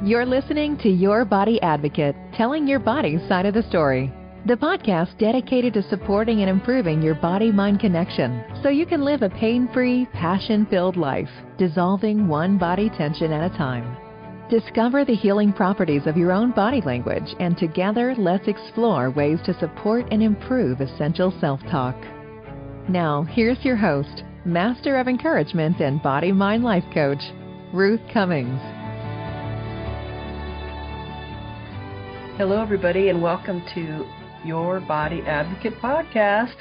You're listening to Your Body Advocate, telling your body's side of the story. The podcast dedicated to supporting and improving your body-mind connection so you can live a pain-free, passion-filled life, dissolving one body tension at a time. Discover the healing properties of your own body language, and together let's explore ways to support and improve essential self-talk. Now, here's your host, Master of Encouragement and Body-Mind Life Coach, Ruth Cummings. Hello, everybody, and welcome to Your Body Advocate podcast.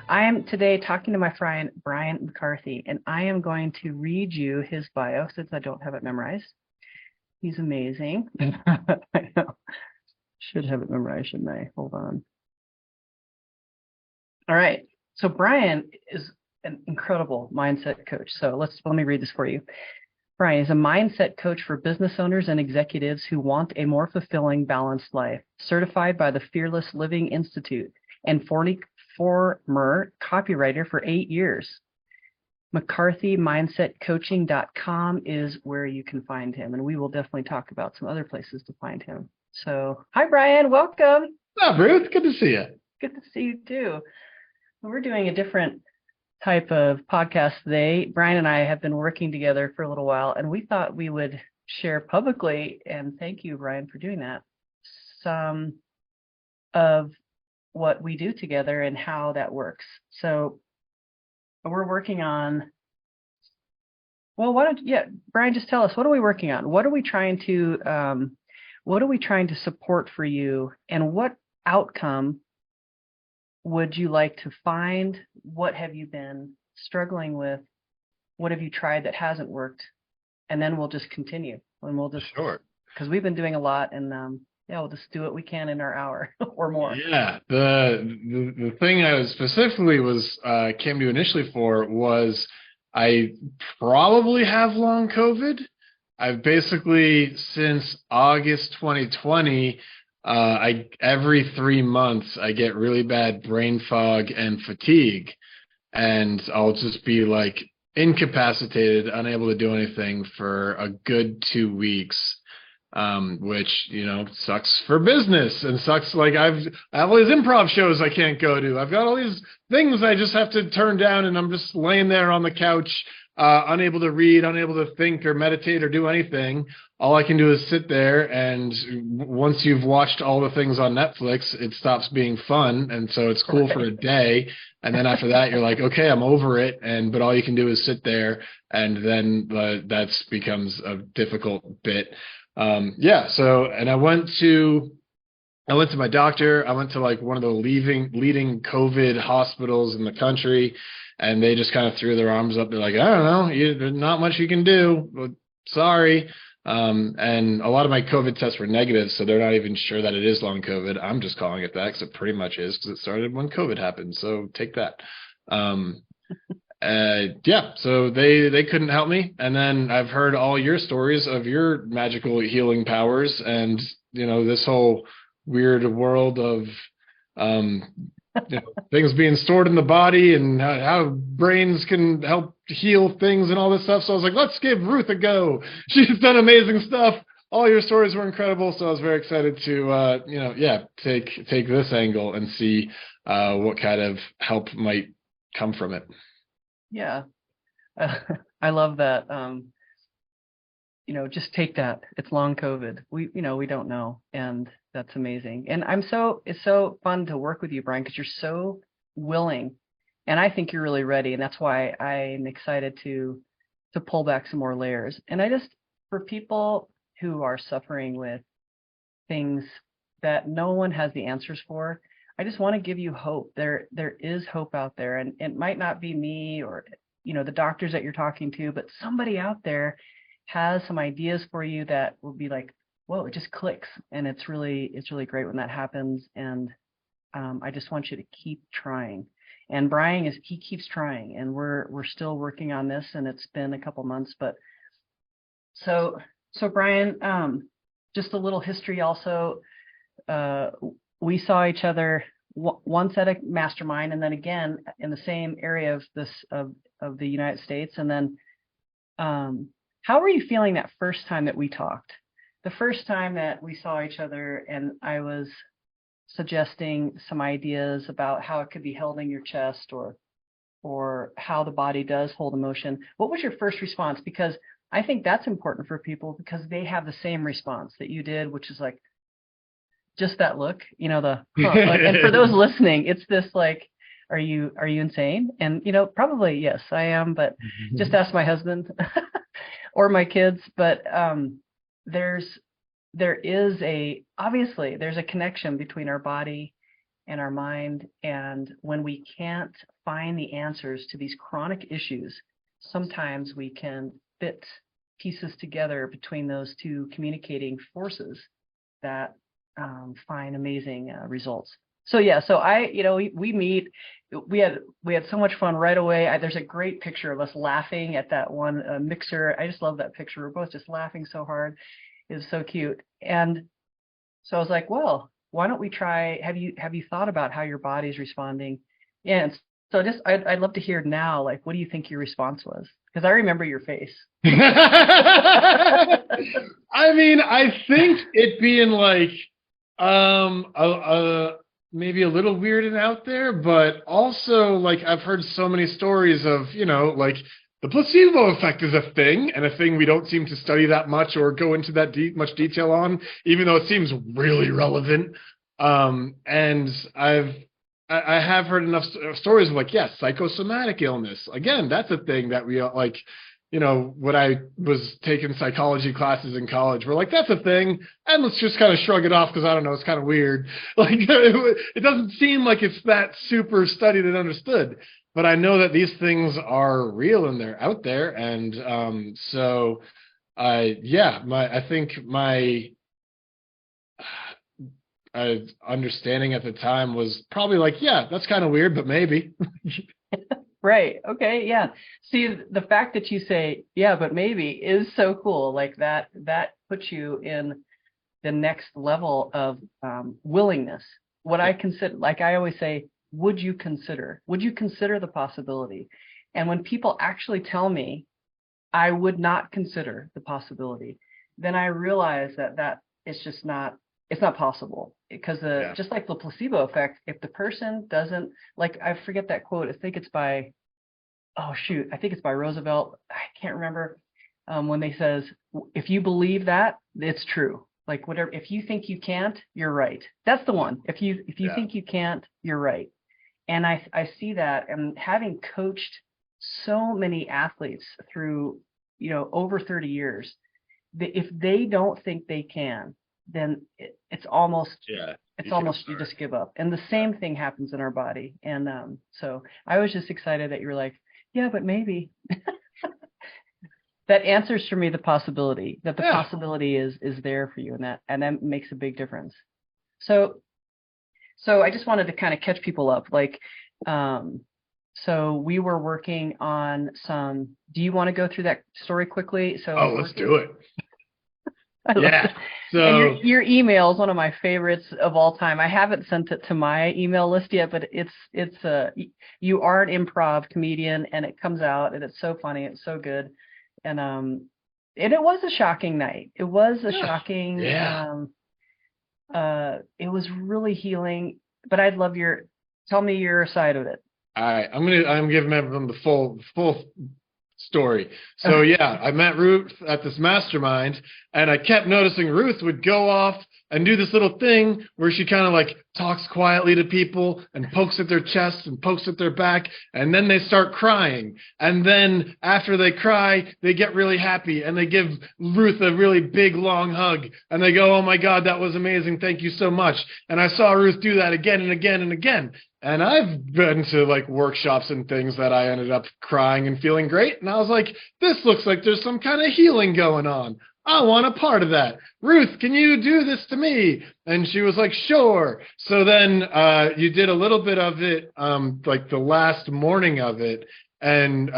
I am today talking to my friend, Brian McCarthy, and I am going to read you his bio since I don't have it memorized. He's amazing. I know. Should have it memorized, shouldn't I? Hold on. All right. So Brian is an incredible mindset coach. So let me read this for you. Brian is a mindset coach for business owners and executives who want a more fulfilling, balanced life, certified by the Fearless Living Institute, and former copywriter for 8 years. McCarthyMindsetCoaching.com is where you can find him, and we will definitely talk about some other places to find him. So, hi, Brian. Welcome. What's up, Ruth? Good to see you. Good to see you, too. We're doing a different type of podcast today. Brian and I have been working together for a little while, and we thought we would share publicly, and thank you, Brian, for doing that, some of what we do together and how that works. So we're working on, Brian, just tell us, what are we working on? What are we trying to support for you, and what outcome would you like to find? What have you been struggling with? What have you tried that hasn't worked? And then we'll just continue, and we'll just, sure, because we've been doing a lot, and we'll just do what we can in our hour or more. Yeah, the thing I was specifically came to you initially for was I probably have long COVID. I've basically, since August 2020, every 3 months I get really bad brain fog and fatigue, and I'll just be like incapacitated, unable to do anything for a good 2 weeks. Which, sucks for business, and sucks. Like I have all these improv shows I can't go to. I've got all these things I just have to turn down, and I'm just laying there on the couch, unable to read, unable to think or meditate or do anything. All I can do is sit there, and once you've watched all the things on Netflix, it stops being fun, and so it's cool for a day, and then after that you're like, okay, I'm over it, but all you can do is sit there, and then that becomes a difficult bit. And I went to my doctor. I went to like one of the leading COVID hospitals in the country, and they just kind of threw their arms up. They're like, I don't know, there's not much you can do. But sorry. And a lot of my COVID tests were negative, so they're not even sure that it is long COVID. I'm just calling it that because it pretty much is, because it started when COVID happened. So take that. So they couldn't help me. And then I've heard all your stories of your magical healing powers, and this whole weird world of things being stored in the body, and how brains can help heal things and all this stuff. So I was like, let's give Ruth a go. She's done amazing stuff. All your stories were incredible. So I was very excited to take this angle and see what kind of help might come from it. Yeah, I love that. Just take that. It's long COVID. We don't know, and that's amazing. And it's so fun to work with you, Brian, because you're so willing, and I think you're really ready, and that's why I'm excited to pull back some more layers. And for people who are suffering with things that no one has the answers for, I just want to give you hope. There is hope out there, and it might not be me or the doctors that you're talking to, but somebody out there has some ideas for you that will be like, whoa, it just clicks, and it's really great when that happens. And I just want you to keep trying. And Brian he keeps trying, and we're still working on this, and it's been a couple months, but so Brian, just a little history also. We saw each other once at a mastermind, and then again in the same area of the United States. And then how were you feeling that first time that we talked? the first time that we saw each other and I was suggesting some ideas about how it could be held in your chest or how the body does hold emotion, what was your first response? Because I think that's important for people because they have the same response that you did, which is like just that look, and for those listening, it's this like, are you insane? And probably yes, I am, but just ask my husband or my kids. But obviously there's a connection between our body and our mind. And when we can't find the answers to these chronic issues, sometimes we can fit pieces together between those two communicating forces that find amazing results. So we meet. We had so much fun right away. There's a great picture of us laughing at that one mixer. I just love that picture. We're both just laughing so hard. It was so cute. And so I was like, well, why don't we try? Have you thought about how your body's responding? Yeah. And so I'd love to hear now, like, what do you think your response was? Because I remember your face. I mean, I think it being like maybe a little weird and out there, but also like I've heard so many stories of, like the placebo effect is a thing and a thing we don't seem to study that much or go into that much detail on, even though it seems really relevant. And I have heard enough stories of like, yes, psychosomatic illness. Again, that's a thing that we like, when I was taking psychology classes in college, we're like, that's a thing. And let's just kind of shrug it off because I don't know, it's kind of weird. Like it doesn't seem like it's that super studied and understood. But I know that these things are real and they're out there. And I think my understanding at the time was probably like, yeah, that's kind of weird, but maybe. Right. Okay. Yeah. See, the fact that you say, yeah, but maybe is so cool. Like that puts you in the next level of willingness. What I consider, like I always say, would you consider the possibility? And when people actually tell me I would not consider the possibility, then I realize that it's just not, it's not possible because just like the placebo effect, if the person doesn't, like, I forget that quote. I think it's by Roosevelt. I can't remember when they says, if you believe that, it's true. Like whatever, if you think you can't, you're right. That's the one. If you think you can't, you're right. And I see that, and having coached so many athletes through, over 30 years, if they don't think they can, then it's almost you just give up. And the same thing happens in our body. And so I was just excited that you were like, yeah, but maybe. That answers for me the possibility, that the possibility is there for you, and that makes a big difference. So I just wanted to kind of catch people up. Like, so we were working on some. Do you want to go through that story quickly? Let's do it. Yeah. So and your email is one of my favorites of all time. I haven't sent it to my email list yet, but you are an improv comedian, and it comes out, and it's so funny, it's so good, and it was a shocking night. It was a shocking. It was really healing. But I'd love tell me your side of it. All right, I'm giving everyone the full story. So I met Ruth at this mastermind, and I kept noticing Ruth would go off and do this little thing where she kind of like talks quietly to people and pokes at their chest and pokes at their back, and then they start crying. And then after they cry, they get really happy and they give Ruth a really big long hug and they go, "Oh my God, that was amazing. Thank you so much." And I saw Ruth do that again and again and again. And I've been to like workshops and things that I ended up crying and feeling great. And I was like, this looks like there's some kind of healing going on. I want a part of that. Ruth, can you do this to me? And she was like, sure. So then you did a little bit of it, like the last morning of it. And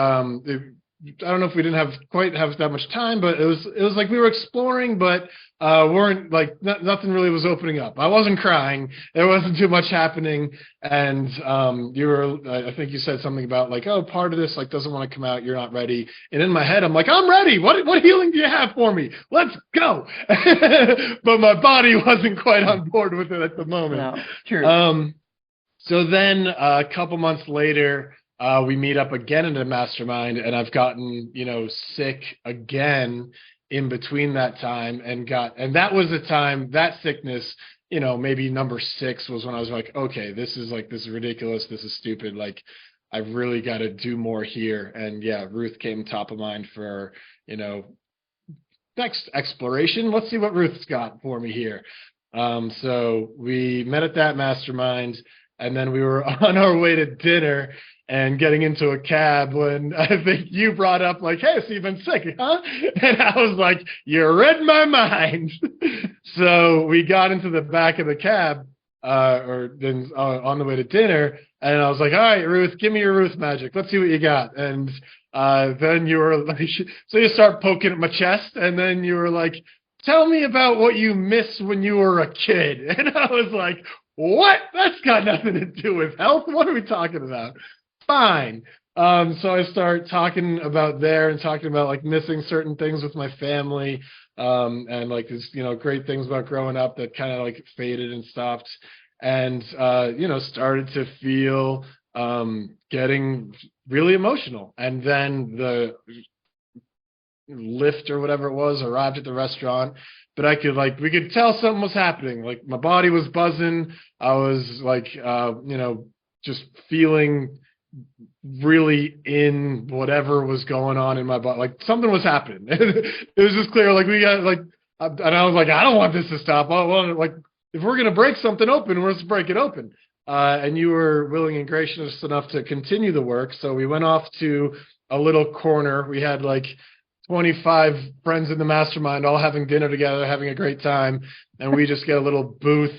I don't know if we didn't quite have that much time, but it was like we were exploring, but weren't like nothing really was opening up. I wasn't crying. There wasn't too much happening. And I think you said something about like, oh, part of this like doesn't want to come out. You're not ready. And in my head, I'm like, I'm ready. What healing do you have for me? Let's go. But my body wasn't quite on board with it at the moment. No, true. So then a couple months later, we meet up again in a mastermind, and I've gotten, sick again in between that time, and that was the time, that sickness, maybe number 6 was when I was like, okay, this is ridiculous. This is stupid. Like, I've really got to do more here. And yeah, Ruth came top of mind for, next exploration. Let's see what Ruth's got for me here. So we met at that mastermind, and then we were on our way to dinner and getting into a cab when I think you brought up like, hey, so you've been sick, huh? And I was like, you read my mind. So we got into the back of the cab on the way to dinner. And I was like, all right, Ruth, give me your Ruth magic. Let's see what you got. And then you were like, so you start poking at my chest. And then you were like, tell me about what you missed when you were a kid. And I was like, what? That's got nothing to do with health. What are we talking about? Fine. So I start talking about and talking about like missing certain things with my family, and like this, great things about growing up that kind of like faded and stopped, and started to feel getting really emotional. And then the Lyft or whatever it was arrived at the restaurant, but we could tell something was happening. Like my body was buzzing. I was like, just feeling really in whatever was going on in my body. Like something was happening. It was just clear. Like we got like, and I was like, I don't want this to stop. Well, like if we're going to break something open, let's break it open. And you were willing and gracious enough to continue the work. So we went off to a little corner. We had like 25 friends in the mastermind all having dinner together, having a great time. And we just get a little booth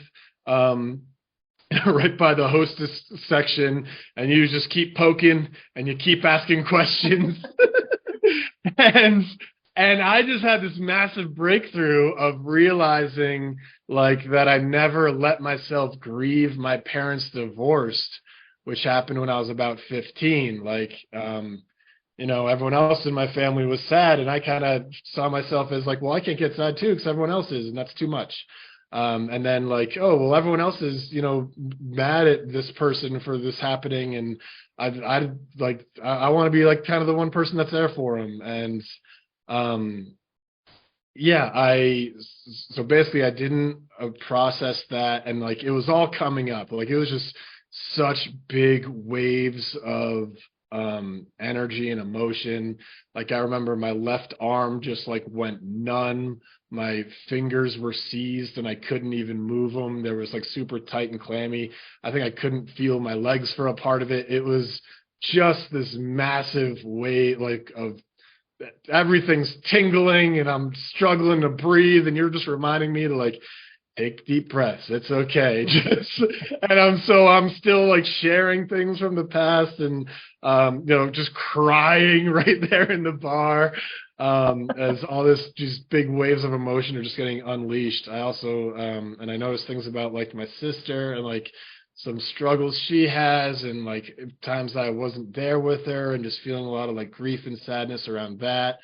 right by the hostess section, and you just keep poking and you keep asking questions. and I just had this massive breakthrough of realizing like that I never let myself grieve my parents' divorce, which happened when I was about 15. Like, everyone else in my family was sad, and I kind of saw myself as like, well, I can't get sad too because everyone else is, and that's too much. And then like, oh, well, everyone else is, mad at this person for this happening. And I want to be like kind of the one person that's there for them. And, so basically I didn't process that. And like, it was all coming up. Like, it was just such big waves of, energy and emotion. Like, I remember my left arm just like went numb. My fingers were seized and I couldn't even move them. They was like super tight and clammy. I think I couldn't feel my legs for a part of it. It was just this massive weight, like of everything's tingling and I'm struggling to breathe. And you're just reminding me to like, take deep breaths. It's okay. And I'm still like sharing things from the past and, just crying right there in the bar. As all these big waves of emotion are just getting unleashed. I also, and I noticed things about like my sister and like some struggles she has, and like times that I wasn't there with her, and just feeling a lot of like grief and sadness around that,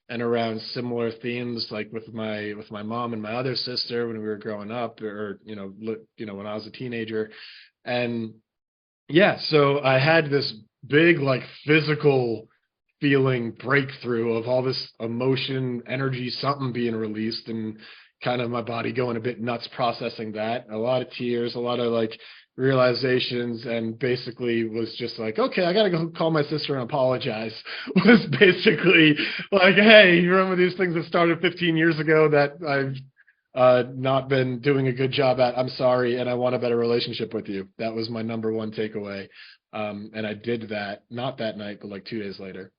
and around similar themes like with my mom and my other sister when we were growing up, or when I was a teenager. And yeah, so I had this big like physical feeling breakthrough of all this emotion, energy, something being released, and kind of my body going a bit nuts processing that. A lot of tears, a lot of like realizations, and basically was just like, okay, I gotta go call my sister and apologize. Was basically like, hey, you remember these things that started 15 years ago that I've not been doing a good job at? I'm sorry, and I want a better relationship with you. That was my number one takeaway. And I did that, not that night, but like 2 days later.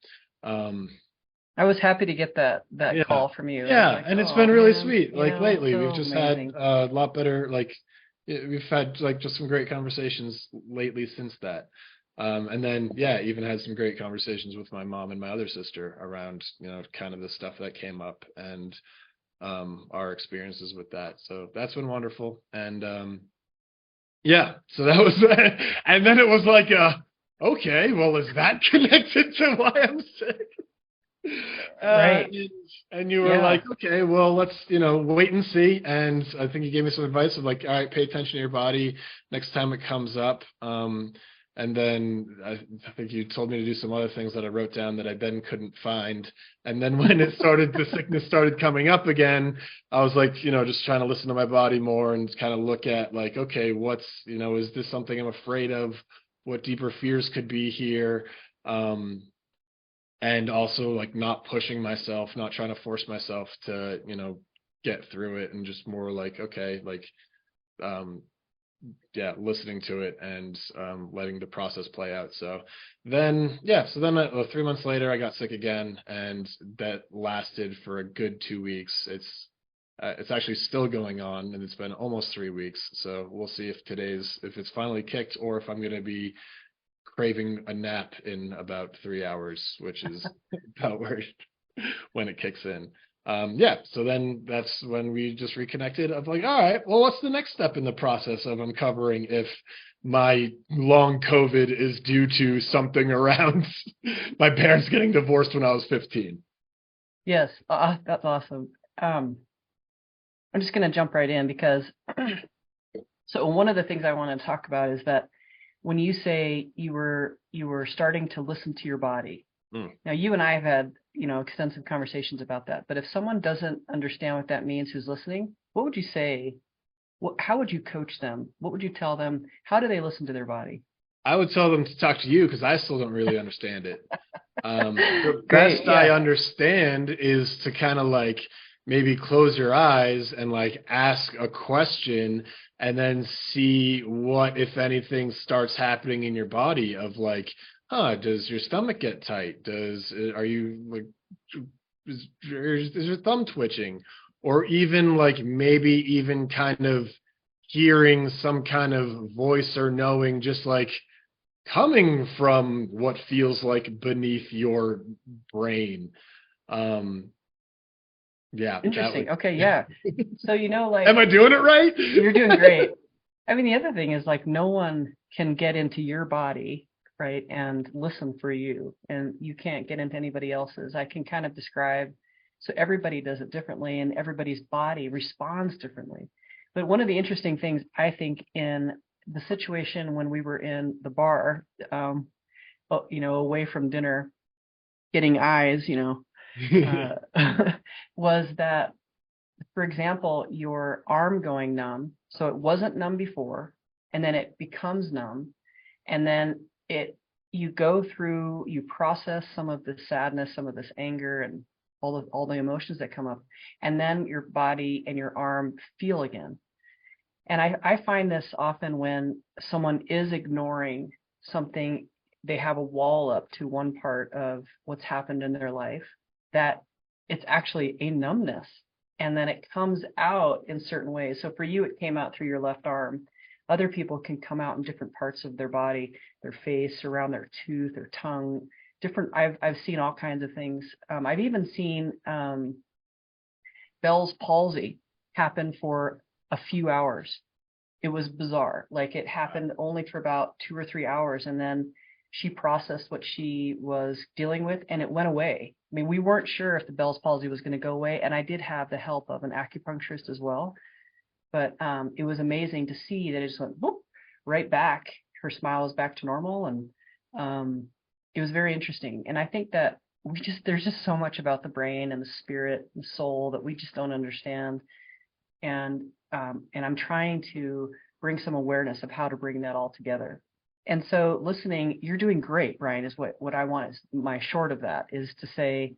I was happy to get that call from you. Yeah, like, and it's been really sweet. You like know, lately, so we've just amazing. had a lot better, like we've had like just some great conversations lately since that. And then, yeah, even had some great conversations with my mom and my other sister around, kind of the stuff that came up and our experiences with that. So that's been wonderful. And yeah, so that was, and then it was like, okay, well, is that connected to why I'm sick? Right. And you were like, okay, well, let's, wait and see. And I think you gave me some advice of like, all right, pay attention to your body next time it comes up. And then I think you told me to do some other things that I wrote down that I then couldn't find. And then when the sickness started coming up again, I was like, just trying to listen to my body more and kind of look at like, okay, what's, is this something I'm afraid of? What deeper fears could be here? And also like not pushing myself, not trying to force myself to, get through it, and just more like, okay, like, listening to it and letting the process play out. So then 3 months later, I got sick again, and that lasted for a good 2 weeks. It's actually still going on, and it's been almost 3 weeks. So we'll see if it's finally kicked, or if I'm going to be craving a nap in about 3 hours, which is about when it kicks in. So then that's when we just reconnected of like, all right, well, what's the next step in the process of uncovering if my long COVID is due to something around my parents getting divorced when I was 15? Yes, that's awesome. I'm just going to jump right in because so one of the things I want to talk about is that when you say you were starting to listen to your body. Now, you and I have had, extensive conversations about that. But if someone doesn't understand what that means, who's listening, what would you say? How would you coach them? What would you tell them? How do they listen to their body? I would tell them to talk to you, because I still don't really understand it. The Great, best I understand is to kind of like maybe close your eyes and like ask a question, and then see what, if anything, starts happening in your body of like, does your stomach get tight? Is your thumb twitching? Or even like maybe even kind of hearing some kind of voice or knowing just like coming from what feels like beneath your brain. Yeah. Interesting. Okay. Yeah. So, like, am I doing it right? You're doing great. I mean, the other thing is like no one can get into your body, right, and listen for you, and you can't get into anybody else's. I can kind of describe, so everybody does it differently, and everybody's body responds differently. But one of the interesting things I think in the situation when we were in the bar, away from dinner, getting eyes, was that, for example, your arm going numb. So it wasn't numb before, and then it becomes numb, and then you process some of the sadness, some of this anger, and all the emotions that come up, and then your body and your arm feel again. And I find this often when someone is ignoring something, they have a wall up to one part of what's happened in their life, that it's actually a numbness. And then it comes out in certain ways. So for you, it came out through your left arm. Other people can come out in different parts of their body, their face, around their tooth, their tongue, different. I've seen all kinds of things. I've even seen Bell's palsy happen for a few hours. It was bizarre. Like, it happened only for about 2 or 3 hours, and then she processed what she was dealing with, and it went away. I mean, we weren't sure if the Bell's palsy was going to go away, and I did have the help of an acupuncturist as well. But it was amazing to see that it just went whoop, right back. Her smile was back to normal, and it was very interesting. And I think that there's just so much about the brain and the spirit and soul that we just don't understand. And I'm trying to bring some awareness of how to bring that all together. And so listening, you're doing great, Brian, is what I want. Is my short of that is to say,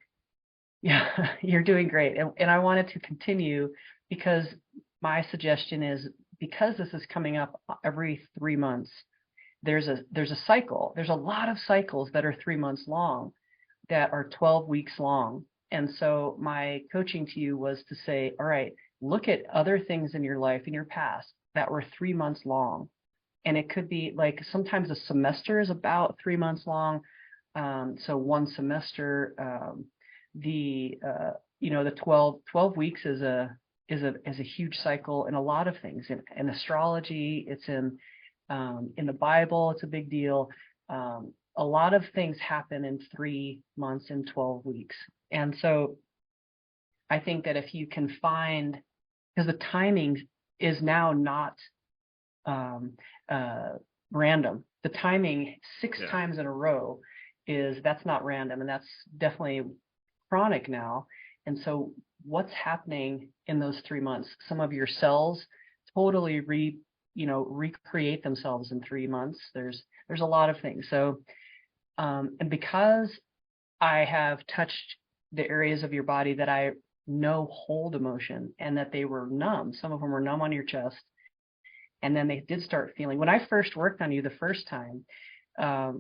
yeah, you're doing great. And I wanted to continue, because my suggestion is, because this is coming up every 3 months, there's a cycle. There's a lot of cycles that are 3 months long, that are 12 weeks long. And so my coaching to you was to say, all right, look at other things in your life, in your past, that were 3 months long, And it could be like sometimes a semester is about 3 months long. So one semester, the 12 weeks is a huge cycle in a lot of things. In astrology, it's in the Bible, it's a big deal. A lot of things happen in 3 months and 12 weeks. And so I think that if you can find, because the timing is now not random. The timing six times in a row that's not random, and that's definitely chronic now. And so what's happening in those 3 months? Some of your cells totally recreate themselves in 3 months. There's a lot of things. So and because I have touched the areas of your body that I know hold emotion and that they were numb, some of them were numb on your chest, and then they did start feeling. When I first worked on you the first time,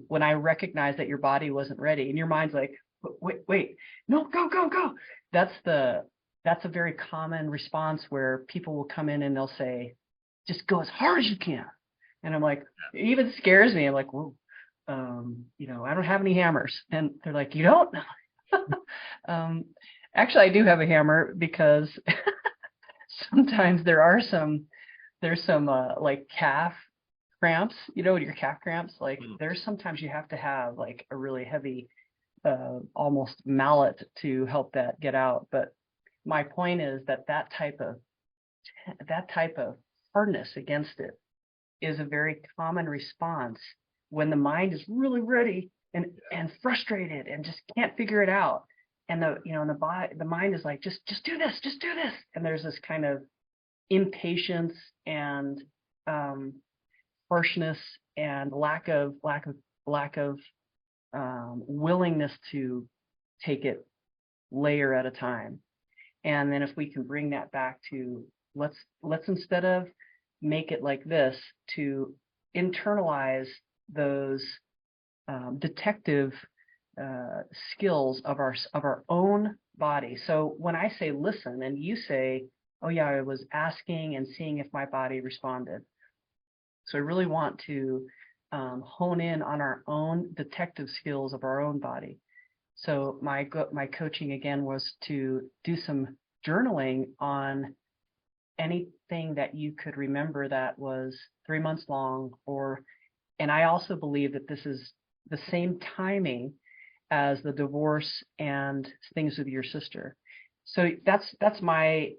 when I recognized that your body wasn't ready, and your mind's like, wait, no, go. That's a very common response where people will come in and they'll say, just go as hard as you can. And I'm like, it even scares me. I'm like, whoa, I don't have any hammers. And they're like, you don't? Actually, I do have a hammer, because sometimes there's some like calf cramps, your calf cramps, like there's sometimes you have to have like a really heavy almost mallet to help that get out. But my point is that type of hardness against it is a very common response when the mind is really ready and frustrated and just can't figure it out. And the mind is like, just do this. And there's this kind of impatience and harshness and lack of willingness to take it layer at a time. And then if we can bring that back to let's instead of make it like this, to internalize those detective skills of our own body. So when I say listen and you say, oh yeah, I was asking and seeing if my body responded. So I really want to hone in on our own detective skills of our own body. So my coaching again was to do some journaling on anything that you could remember that was 3 months long, and I also believe that this is the same timing as the divorce and things with your sister. So that's my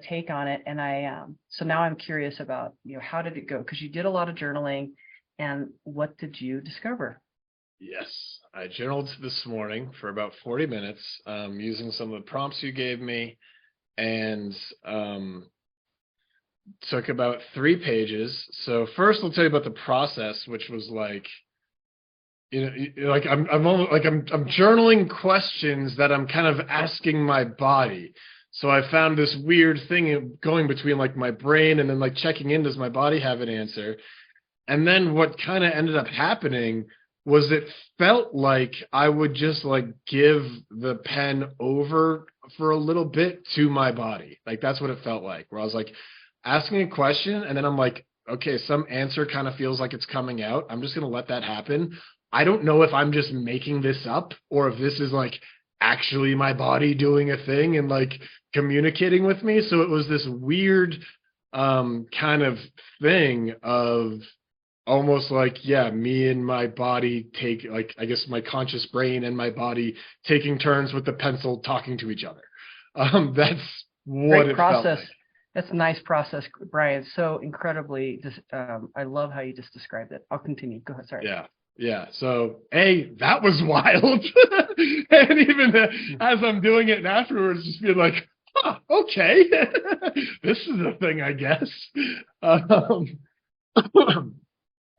take on it. And so now I'm curious about, how did it go? Because you did a lot of journaling, and what did you discover? Yes, I journaled this morning for about 40 minutes, using some of the prompts you gave me, and took about 3 pages. So first, I'll tell you about the process, which was like, like I'm journaling questions that I'm kind of asking my body. So I found this weird thing going between like my brain and then like checking in, does my body have an answer? And then what kind of ended up happening was it felt like I would just like give the pen over for a little bit to my body. Like that's what it felt like, where I was like asking a question and then I'm like, okay, some answer kind of feels like it's coming out. I'm just going to let that happen. I don't know if I'm just making this up or if this is like actually my body doing a thing and like communicating with me. So it was this weird kind of thing of almost like, me and my body take, like, I guess my conscious brain and my body taking turns with the pencil talking to each other. That's what it felt like. That's a nice process, Brian. So incredibly, I love how you just described it. I'll continue. Go ahead. Sorry. Yeah. So that was wild. And even as I'm doing it afterwards, just being like, okay, this is a thing, I guess.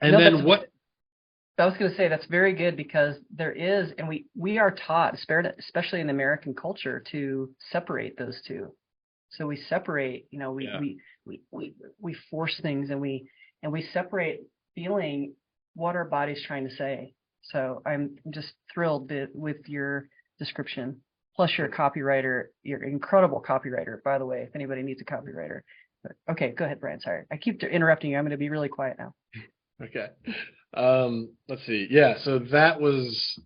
And then what I was going to say, that's very good, because there is, and we are taught, especially in American culture, to separate those two. So we separate, we force things, and we separate feeling what our body's trying to say. So I'm just thrilled with your description. Plus, you're a copywriter. You're an incredible copywriter, by the way, if anybody needs a copywriter. But, okay, go ahead, Brian. Sorry, I keep interrupting you. I'm going to be really quiet now. Okay. Let's see. Yeah. So that was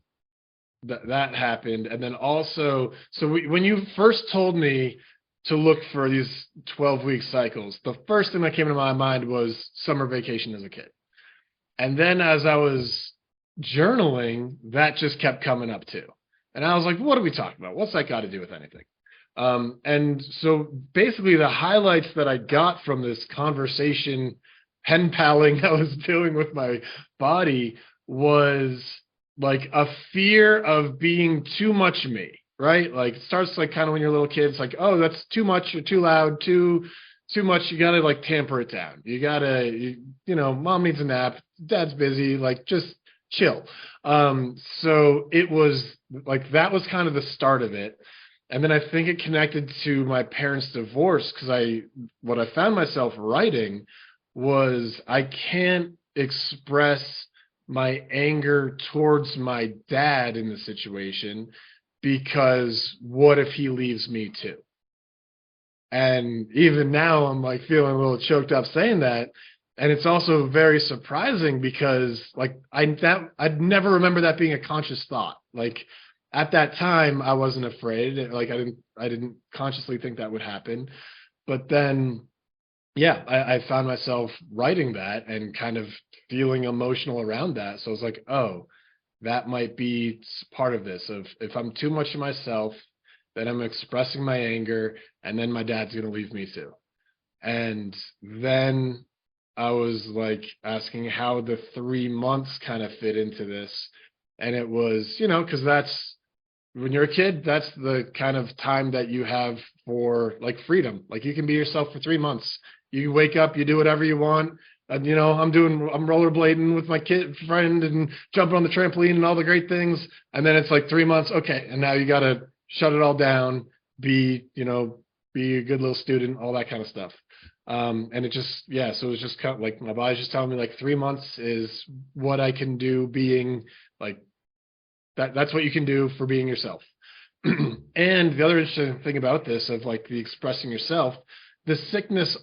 that happened. And then also, when you first told me to look for these 12-week cycles, the first thing that came to my mind was summer vacation as a kid. And then as I was journaling, that just kept coming up too. And I was like, what are we talking about? What's that got to do with anything? And so basically the highlights that I got from this conversation, pen paling I was doing with my body, was like a fear of being too much me, right? Like it starts like kind of when you're a little kid, it's like, oh, that's too much or too loud, too much. You got to like tamper it down. You got to, you know, mom needs a nap, dad's busy, like just chill. So it was like, that was kind of the start of it. And then I think it connected to my parents' divorce, because what I found myself writing was I can't express my anger towards my dad in the situation, because what if he leaves me too? And even now I'm like feeling a little choked up saying that. And it's also very surprising because like I'd never remember that being a conscious thought. Like at that time I wasn't afraid. Like I didn't consciously think that would happen. But then yeah, I found myself writing that and kind of feeling emotional around that. So I was like, oh, that might be part of this. Of if I'm too much of myself, then I'm expressing my anger, and then my dad's going to leave me too. And then I was like asking how the 3 months kind of fit into this. And it was, you know, because that's when you're a kid, that's the kind of time that you have for like freedom. Like you can be yourself for 3 months. You wake up, you do whatever you want. And, you know, I'm rollerblading with my kid friend and jumping on the trampoline and all the great things. And then it's like 3 months. Okay. And now you got to shut it all down, be a good little student, all that kind of stuff. And it just, yeah, so it was just kind of like my body's just telling me like 3 months is what I can do being like that's what you can do for being yourself. And the other interesting thing about this of like the expressing yourself, the sickness.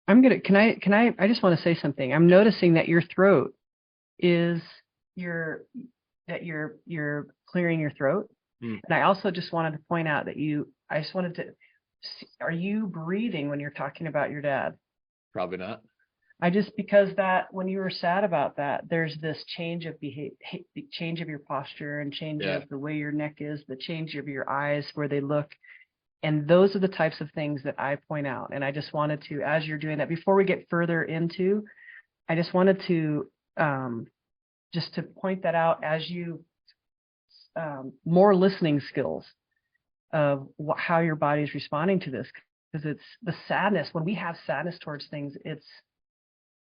I just want to say something. I'm noticing that your throat is you're clearing your throat. And I also just wanted to point out that are you breathing when you're talking about your dad? Probably not. Because that when you were sad about that, there's this change of change of your posture and change of the way your neck is, the change of your eyes, where they look. And those are the types of things that I point out. And I just wanted to, as you're doing that, before we get further into, I just wanted to just to point that out as you more listening skills of how your body is responding to this, because it's the sadness. When we have sadness towards things,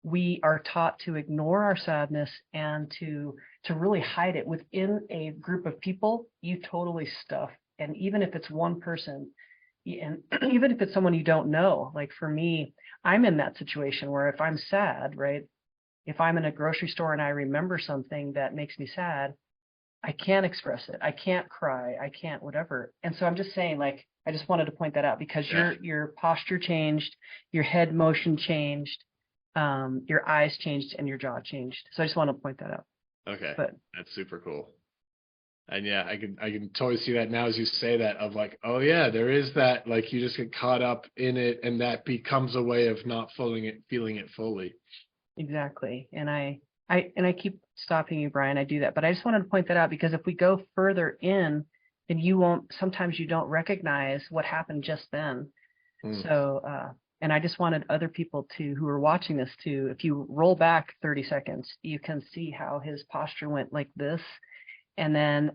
we are taught to ignore our sadness and to really hide it within a group of people. You totally stuff. And even if it's one person, and even if it's someone you don't know, like for me, I'm in that situation where if I'm sad, right? If I'm in a grocery store and I remember something that makes me sad, I can't express it. I can't cry. I can't whatever. And so I'm just saying, like, I just wanted to point that out because your posture changed, your head motion changed, your eyes changed, and your jaw changed. So I just want to point that out. Okay. But that's super cool. And yeah, I can totally see that now as you say that, of like, oh yeah, there is that, like you just get caught up in it and that becomes a way of not feeling it fully. Exactly. And I keep stopping you, Brian. I do that, but I just wanted to point that out because if we go further in, then sometimes you don't recognize what happened just then. So, and I just wanted other people who are watching this if you roll back 30 seconds, you can see how his posture went like this. And then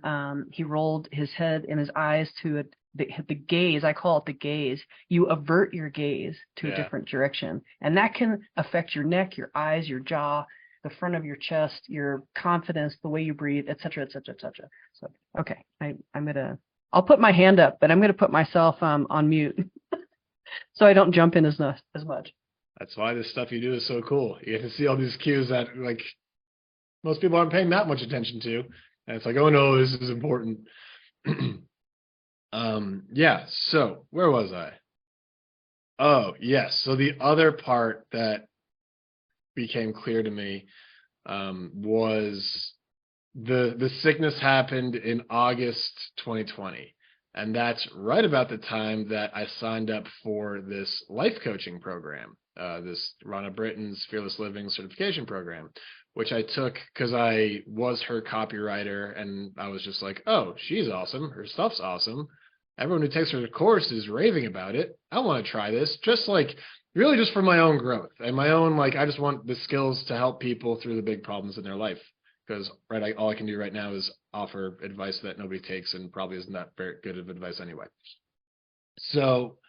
he rolled his head and his eyes to the gaze. I call it the gaze. You avert your gaze to a different direction. And that can affect your neck, your eyes, your jaw, the front of your chest, your confidence, the way you breathe, et cetera, et cetera, et cetera. So, okay, I'll put my hand up, but I'm going to put myself on mute so I don't jump in as much. That's why this stuff you do is so cool. You get to see all these cues that like most people aren't paying that much attention to. And it's like, oh no, this is important. Yeah. So where was I? Oh, yes. So the other part that became clear to me was the sickness happened in August 2020. And that's right about the time that I signed up for this life coaching program, this Ronna Britton's Fearless Living certification program, which I took because I was her copywriter. And I was just like, oh, she's awesome. Her stuff's awesome. Everyone who takes her course is raving about it. I want to try this, just like really just for my own growth and my own, like, I just want the skills to help people through the big problems in their life. Because all I can do right now is offer advice that nobody takes and probably isn't that very good of advice anyway. So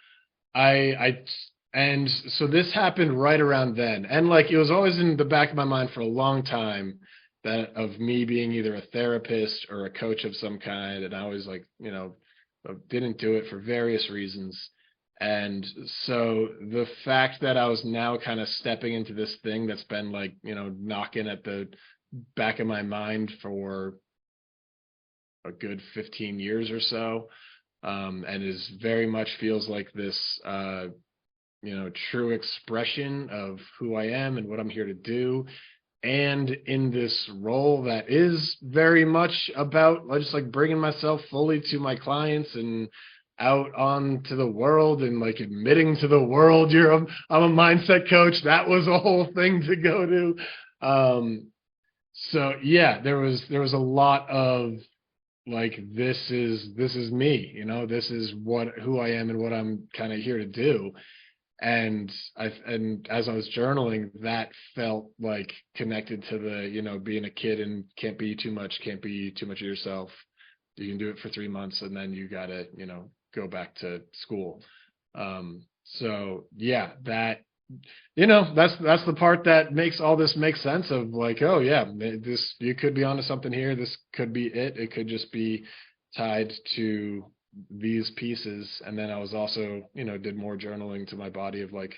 and so this happened right around then, and like it was always in the back of my mind for a long time that of me being either a therapist or a coach of some kind, and I always like didn't do it for various reasons. And so the fact that I was now kind of stepping into this thing that's been like knocking at the back of my mind for a good 15 years or so, and is very much feels like this true expression of who I am and what I'm here to do, and in this role that is very much about just like bringing myself fully to my clients and out onto the world and like admitting to the world I'm a mindset coach. That was a whole thing to go to. So yeah, there was a lot of like, this is me, this is who I am and what I'm kind of here to do. And as I was journaling, that felt like connected to the, being a kid and can't be too much of yourself. You can do it for 3 months and then you gotta, go back to school. So yeah, that's the part that makes all this make sense of like, oh yeah, this, you could be onto something here. This could be it. It could just be tied to these pieces. And then I was also, did more journaling to my body of like,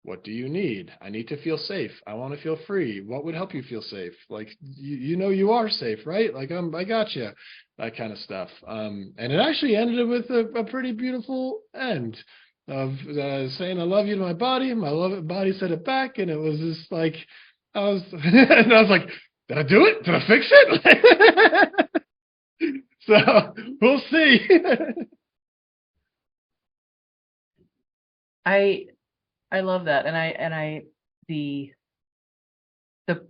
what do you need? I need to feel safe. I want to feel free. What would help you feel safe? Like, you are safe, right? Like, I got you, that kind of stuff. And it actually ended with a pretty beautiful end of saying I love you to my body. My body said it back, and it was just like and I was like, did I do it? Did I fix it? So we'll see. I love that, and the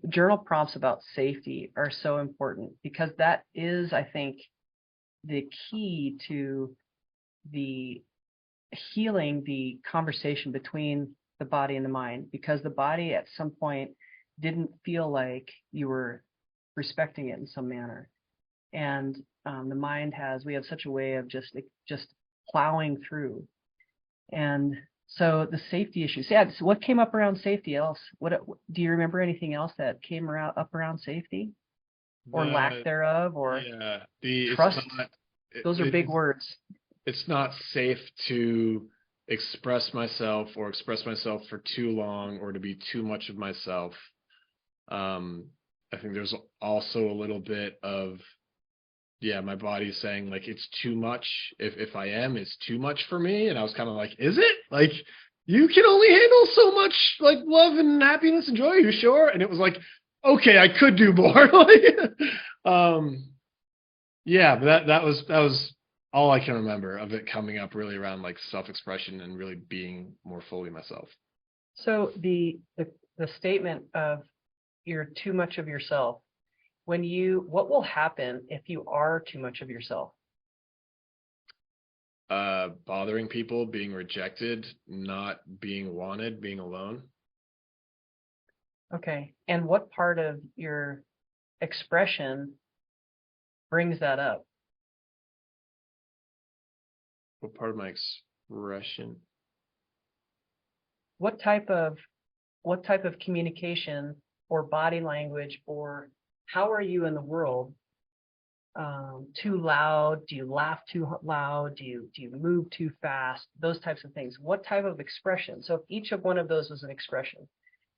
journal prompts about safety are so important because that is, I think, the key to the healing the conversation between the body and the mind, because the body at some point didn't feel like you were respecting it in some manner, and the mind we have such a way of just plowing through. And so the safety issues. Yeah. So what came up around safety else? What do you remember anything else that came up around safety or lack thereof or trust? Those are big words. It's not safe to express myself or express myself for too long or to be too much of myself. I think there's also a little bit of, my body's saying like it's too much. If I am, it's too much for me. And I was kind of like, is it? Like, you can only handle so much like love and happiness and joy. Are you sure? And it was like, okay, I could do more. But that was all I can remember of it coming up really around like self-expression and really being more fully myself. So the statement of you're too much of yourself. What will happen if you are too much of yourself? Bothering people, being rejected, not being wanted, being alone. Okay. And what part of your expression brings that up? What part of my expression? What type of communication or body language, or how are you in the world? Too loud? Do you laugh too loud? Do you move too fast? Those types of things. What type of expression? So if each of one of those was an expression,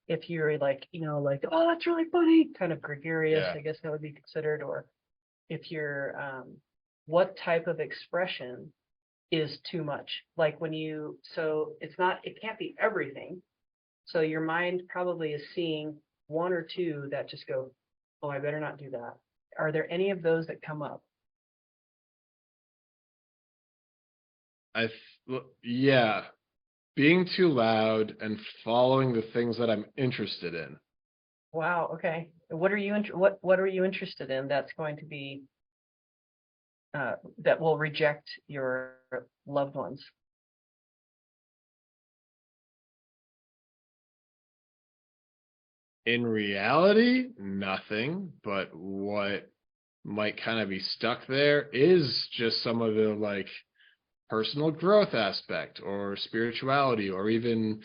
if you're like, like, oh, that's really funny, kind of gregarious, I guess that would be considered. Or if you're, what type of expression is too much. Like so it can't be everything. So your mind probably is seeing one or two that just go, oh, I better not do that. Are there any of those that come up? Yeah, being too loud and following the things that I'm interested in. Wow. Okay. What are you interested in that's going to be that will reject your loved ones? In reality, nothing, but what might kind of be stuck there is just some of the like personal growth aspect or spirituality, or even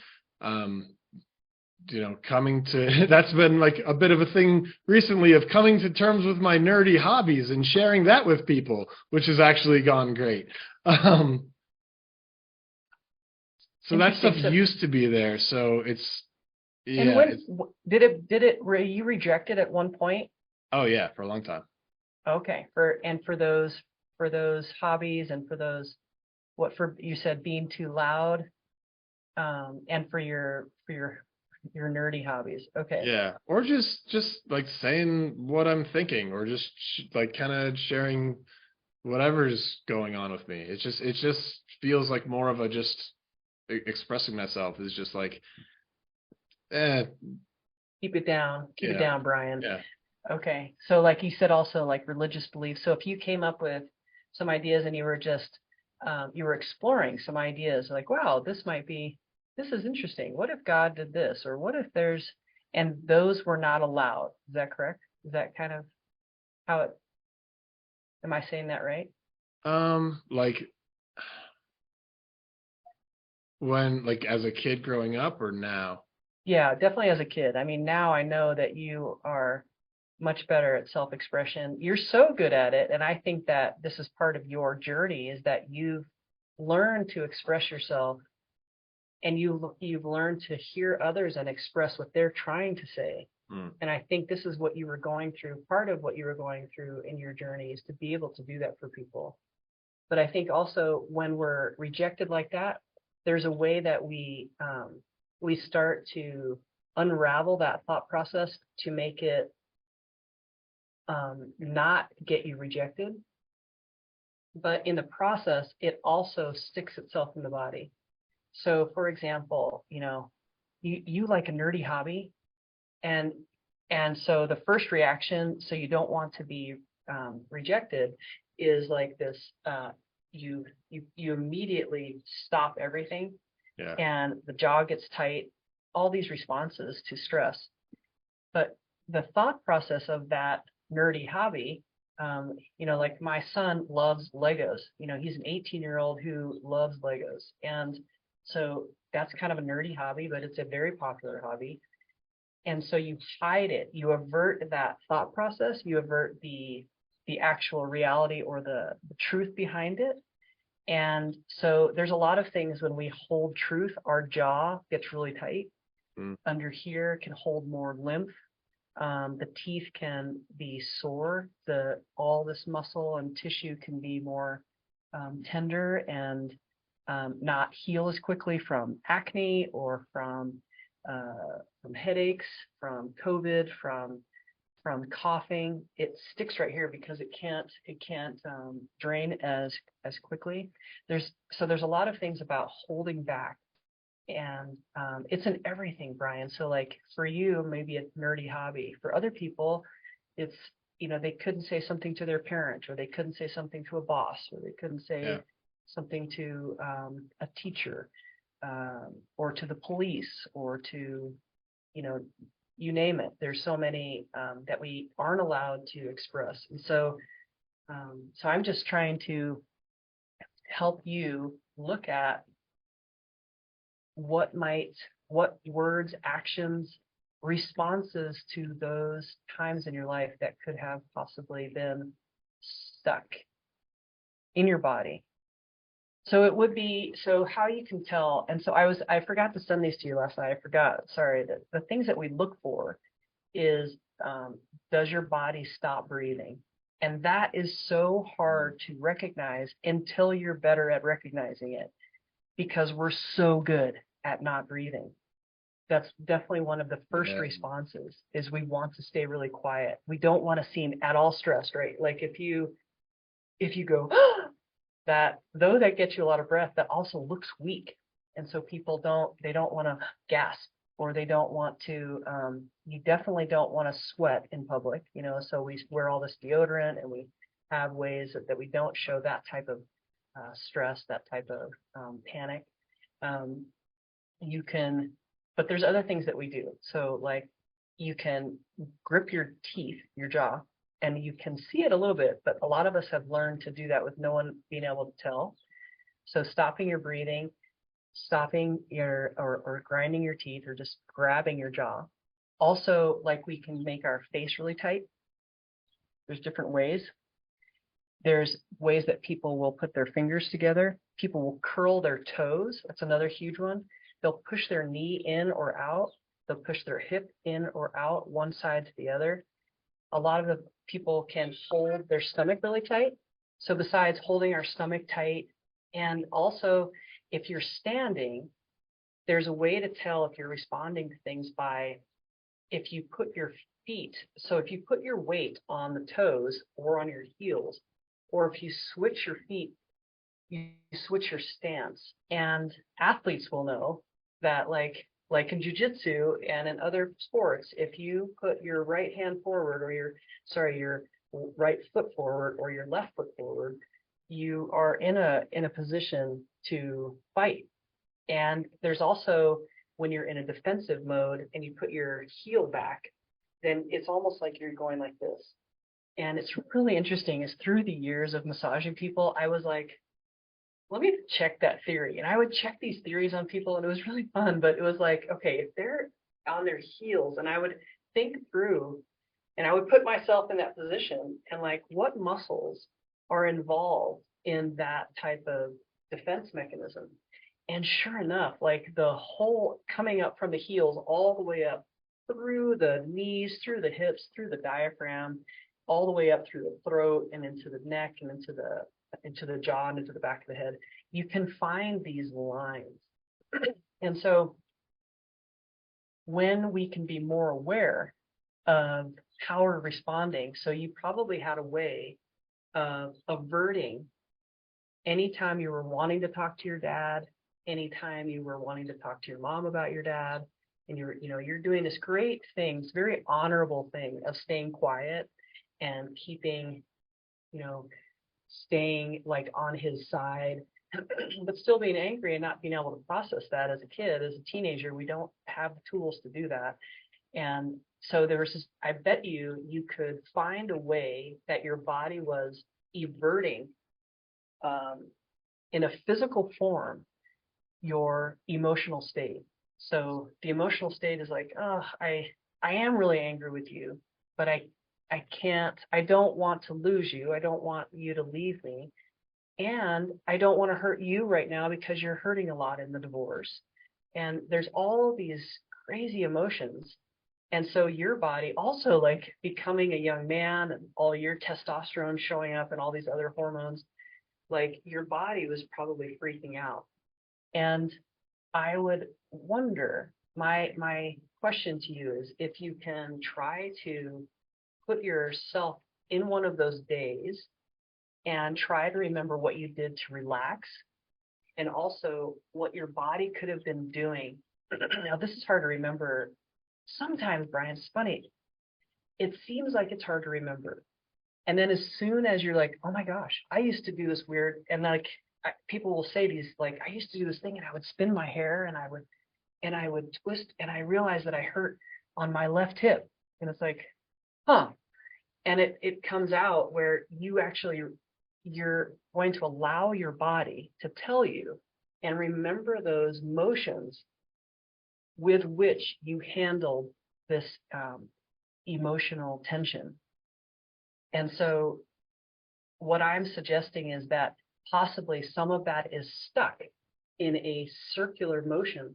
coming to that's been like a bit of a thing recently, of coming to terms with my nerdy hobbies and sharing that with people, which has actually gone great. So that stuff used to be there, so it's and when were you rejected at one point? Oh yeah, for a long time. Okay, for those hobbies, and for those, you said being too loud, and for your nerdy hobbies. Okay. Yeah, or just like saying what I'm thinking, or just like kind of sharing whatever's going on with me. It just feels like more of a just expressing myself is just like, keep it down, Brian. Yeah. Okay, so like you said, also like religious beliefs. So if you came up with some ideas and you were just you were exploring some ideas, like, wow, this is interesting. What if God did this? Or what if and those were not allowed. Is that correct? Is that kind of am I saying that right? Like when, like as a kid growing up, or now? Yeah, definitely as a kid. I mean, now I know that you are much better at self-expression. You're so good at it. And I think that this is part of your journey, is that you've learned to express yourself, and you've learned to hear others and express what they're trying to say. And I think this is what you were going through. Part of what you were going through in your journey is to be able to do that for people. But I think also when we're rejected like that, there's a way that we start to unravel that thought process to make it not get you rejected. But in the process, it also sticks itself in the body. So, for example, you like a nerdy hobby, and so the first reaction, so you don't want to be rejected, is like this. You immediately stop everything, and the jaw gets tight. All these responses to stress, but the thought process of that nerdy hobby, like my son loves Legos. He's an 18-year-old who loves Legos, and so that's kind of a nerdy hobby, but it's a very popular hobby. And so you hide it, you avert that thought process, you avert the actual reality or the truth behind it. And so there's a lot of things when we hold truth, our jaw gets really tight. Under here can hold more lymph. The teeth can be sore. All this muscle and tissue can be more tender and not heal as quickly from acne, or from headaches, from COVID, from coughing. It sticks right here because it can't drain as quickly. There's a lot of things about holding back, and it's in everything, Brian. So like for you, maybe a nerdy hobby. For other people, it's they couldn't say something to their parent, or they couldn't say something to a boss, or they couldn't say something to a teacher, or to the police, or to you name it. There's so many that we aren't allowed to express. And so I'm just trying to help you look at what words, actions, responses to those times in your life that could have possibly been stuck in your body. So it would be, so how you can tell, and so I forgot to send these to you last night. I forgot, sorry. The things that we look for is, does your body stop breathing? And that is so hard to recognize until you're better at recognizing it, because we're so good at not breathing. That's definitely one of the first responses, is we want to stay really quiet. We don't want to seem at all stressed, right? Like if you go, that, though that gets you a lot of breath, that also looks weak. And so people don't want to gasp, or they don't want to, you definitely don't want to sweat in public, so we wear all this deodorant, and we have ways that we don't show that type of stress, that type of panic. You can, but there's other things that we do. So like you can grip your teeth, your jaw, and you can see it a little bit, but a lot of us have learned to do that with no one being able to tell. So stopping your breathing, stopping your, or grinding your teeth, or just grabbing your jaw. Also, like, we can make our face really tight. There's different ways. There's ways that people will put their fingers together. People will curl their toes. That's another huge one. They'll push their knee in or out. They'll push their hip in or out, one side to the other. A lot of the people can hold their stomach really tight. So besides holding our stomach tight, and also if you're standing, there's a way to tell if you're responding to things by if you put your feet. So if you put your weight on the toes or on your heels, or if you switch your feet, you switch your stance. And athletes will know that, like in jiu-jitsu and in other sports, if you put your right hand forward, or your right foot forward, or your left foot forward, you are in a position to fight. And there's also, when you're in a defensive mode and you put your heel back, then it's almost like you're going like this. And it's really interesting, is through the years of massaging people, I was like, let me check that theory. And I would check these theories on people, and it was really fun. But it was like, okay, if they're on their heels, and I would think through, and I would put myself in that position, and like, what muscles are involved in that type of defense mechanism? And sure enough, like the whole coming up from the heels all the way up through the knees, through the hips, through the diaphragm, all the way up through the throat and into the neck and into the jaw and into the back of the head, you can find these lines. And so when we can be more aware of how we're responding, so you probably had a way of averting anytime you were wanting to talk to your dad, anytime you were wanting to talk to your mom about your dad, and you're doing this great thing, this very honorable thing of staying quiet and keeping, staying like on his side, but still being angry and not being able to process that as a kid. As a teenager, we don't have the tools to do that. And so there was this, I bet you could find a way that your body was everting in a physical form your emotional state. So the emotional state is like, oh, I am really angry with you, but I don't want to lose you. I don't want you to leave me. And I don't want to hurt you right now because you're hurting a lot in the divorce. And there's all these crazy emotions. And so your body also, like becoming a young man and all your testosterone showing up and all these other hormones, like your body was probably freaking out. And I would wonder, my question to you is, if you can try to put yourself in one of those days and try to remember what you did to relax, and also what your body could have been doing. Now, this is hard to remember. Sometimes, Brian, it's funny. It seems like it's hard to remember. And then as soon as you're like, oh my gosh, I used to do this weird, and like people will say these, like, I used to do this thing and I would spin my hair and I would twist, and I realized that I hurt on my left hip. And it's like, huh. And it comes out where you're going to allow your body to tell you and remember those motions with which you handled this emotional tension. And so what I'm suggesting is that possibly some of that is stuck in a circular motion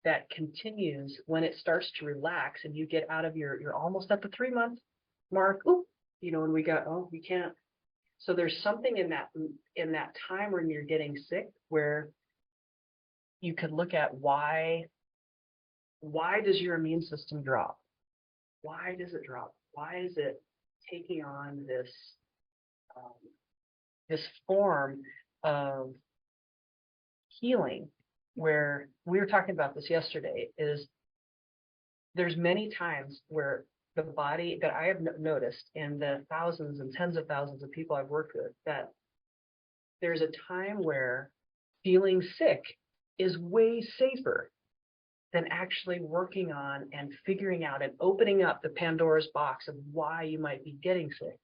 that continues. When it starts to relax and you get out of you're almost at the 3-month mark. Ooh, and we got, oh, you can't. So there's something in that time when you're getting sick where you could look at why does your immune system drop? Why does it drop? Why is it taking on this form of healing? Where we were talking about this yesterday, is there's many times where the body, that I have noticed in the thousands and tens of thousands of people I've worked with, that there's a time where feeling sick is way safer than actually working on and figuring out and opening up the Pandora's box of why you might be getting sick.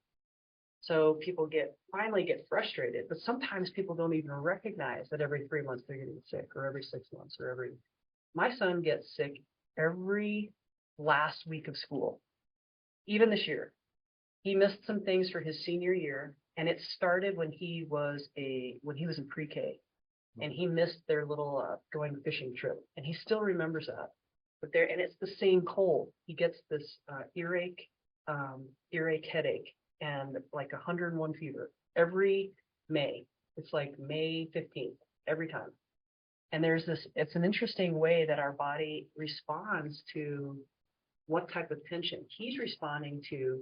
So people finally get frustrated, but sometimes people don't even recognize that every 3 months they're getting sick, or every 6 months, my son gets sick every last week of school. Even this year, he missed some things for his senior year, and it started when he was in pre-K, and he missed their little going fishing trip, and he still remembers that. And it's the same cold. He gets this earache, headache, and like 101 fever every May. It's like May 15th every time. And it's an interesting way that our body responds to what type of tension. He's responding to,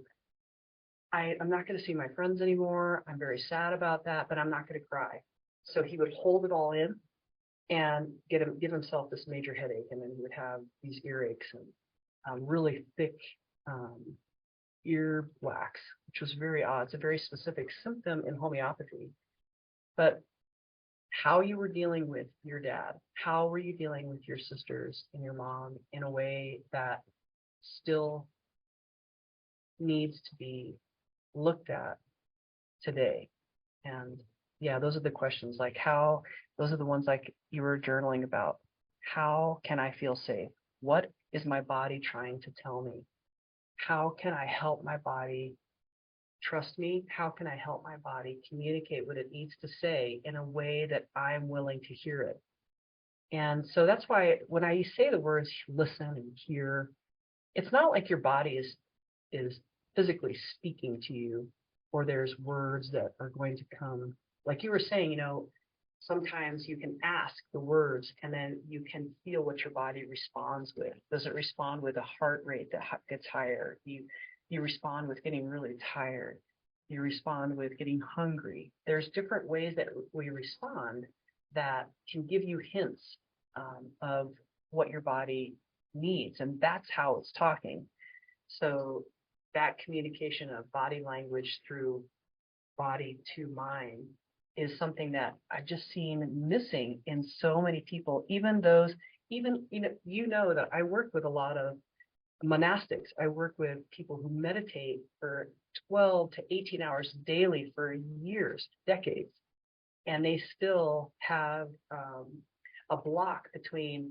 I'm not going to see my friends anymore. I'm very sad about that, but I'm not going to cry. So he would hold it all in and give himself this major headache. And then he would have these earaches and really thick ear wax, which was very odd. It's a very specific symptom in homeopathy. But how you were dealing with your dad, how were you dealing with your sisters and your mom in a way that still needs to be looked at today? And yeah, those are the questions. Like those are the ones like you were journaling about. How can I feel safe? What is my body trying to tell me? How can I help my body trust me? How can I help my body communicate what it needs to say in a way that I'm willing to hear it? And so that's why when I say the words listen and hear, it's not like your body is physically speaking to you, or there's words that are going to come. Like you were saying, sometimes you can ask the words and then you can feel what your body responds with. Does it respond with a heart rate that gets higher? You respond with getting really tired. You respond with getting hungry. There's different ways that we respond that can give you hints of what your body needs. And that's how it's talking. So that communication of body language through body to mind is something that I've just seen missing in so many people, even that I work with a lot of monastics. I work with people who meditate for 12 to 18 hours daily for years, decades, and they still have a block between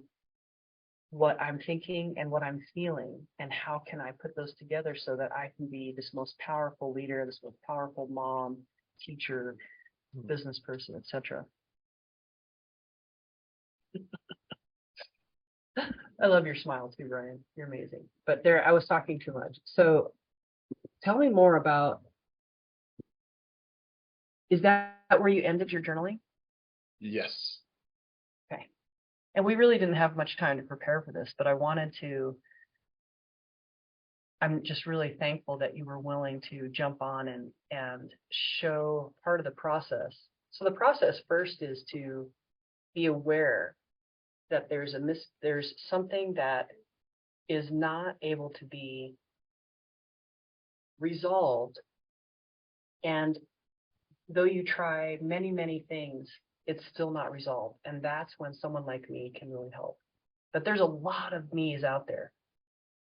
what I'm thinking and what I'm feeling, and how can I put those together so that I can be this most powerful leader, this most powerful mom, teacher, business person, etc. I love your smile too, Brian. You're amazing. But I was talking too much. So tell me more about, is that where you ended your journaling? Yes. Okay. And we really didn't have much time to prepare for this, but I'm just really thankful that you were willing to jump on and show part of the process. So the process first is to be aware that there's something that is not able to be resolved. And though you try many, many things, it's still not resolved. And that's when someone like me can really help. But there's a lot of me's out there.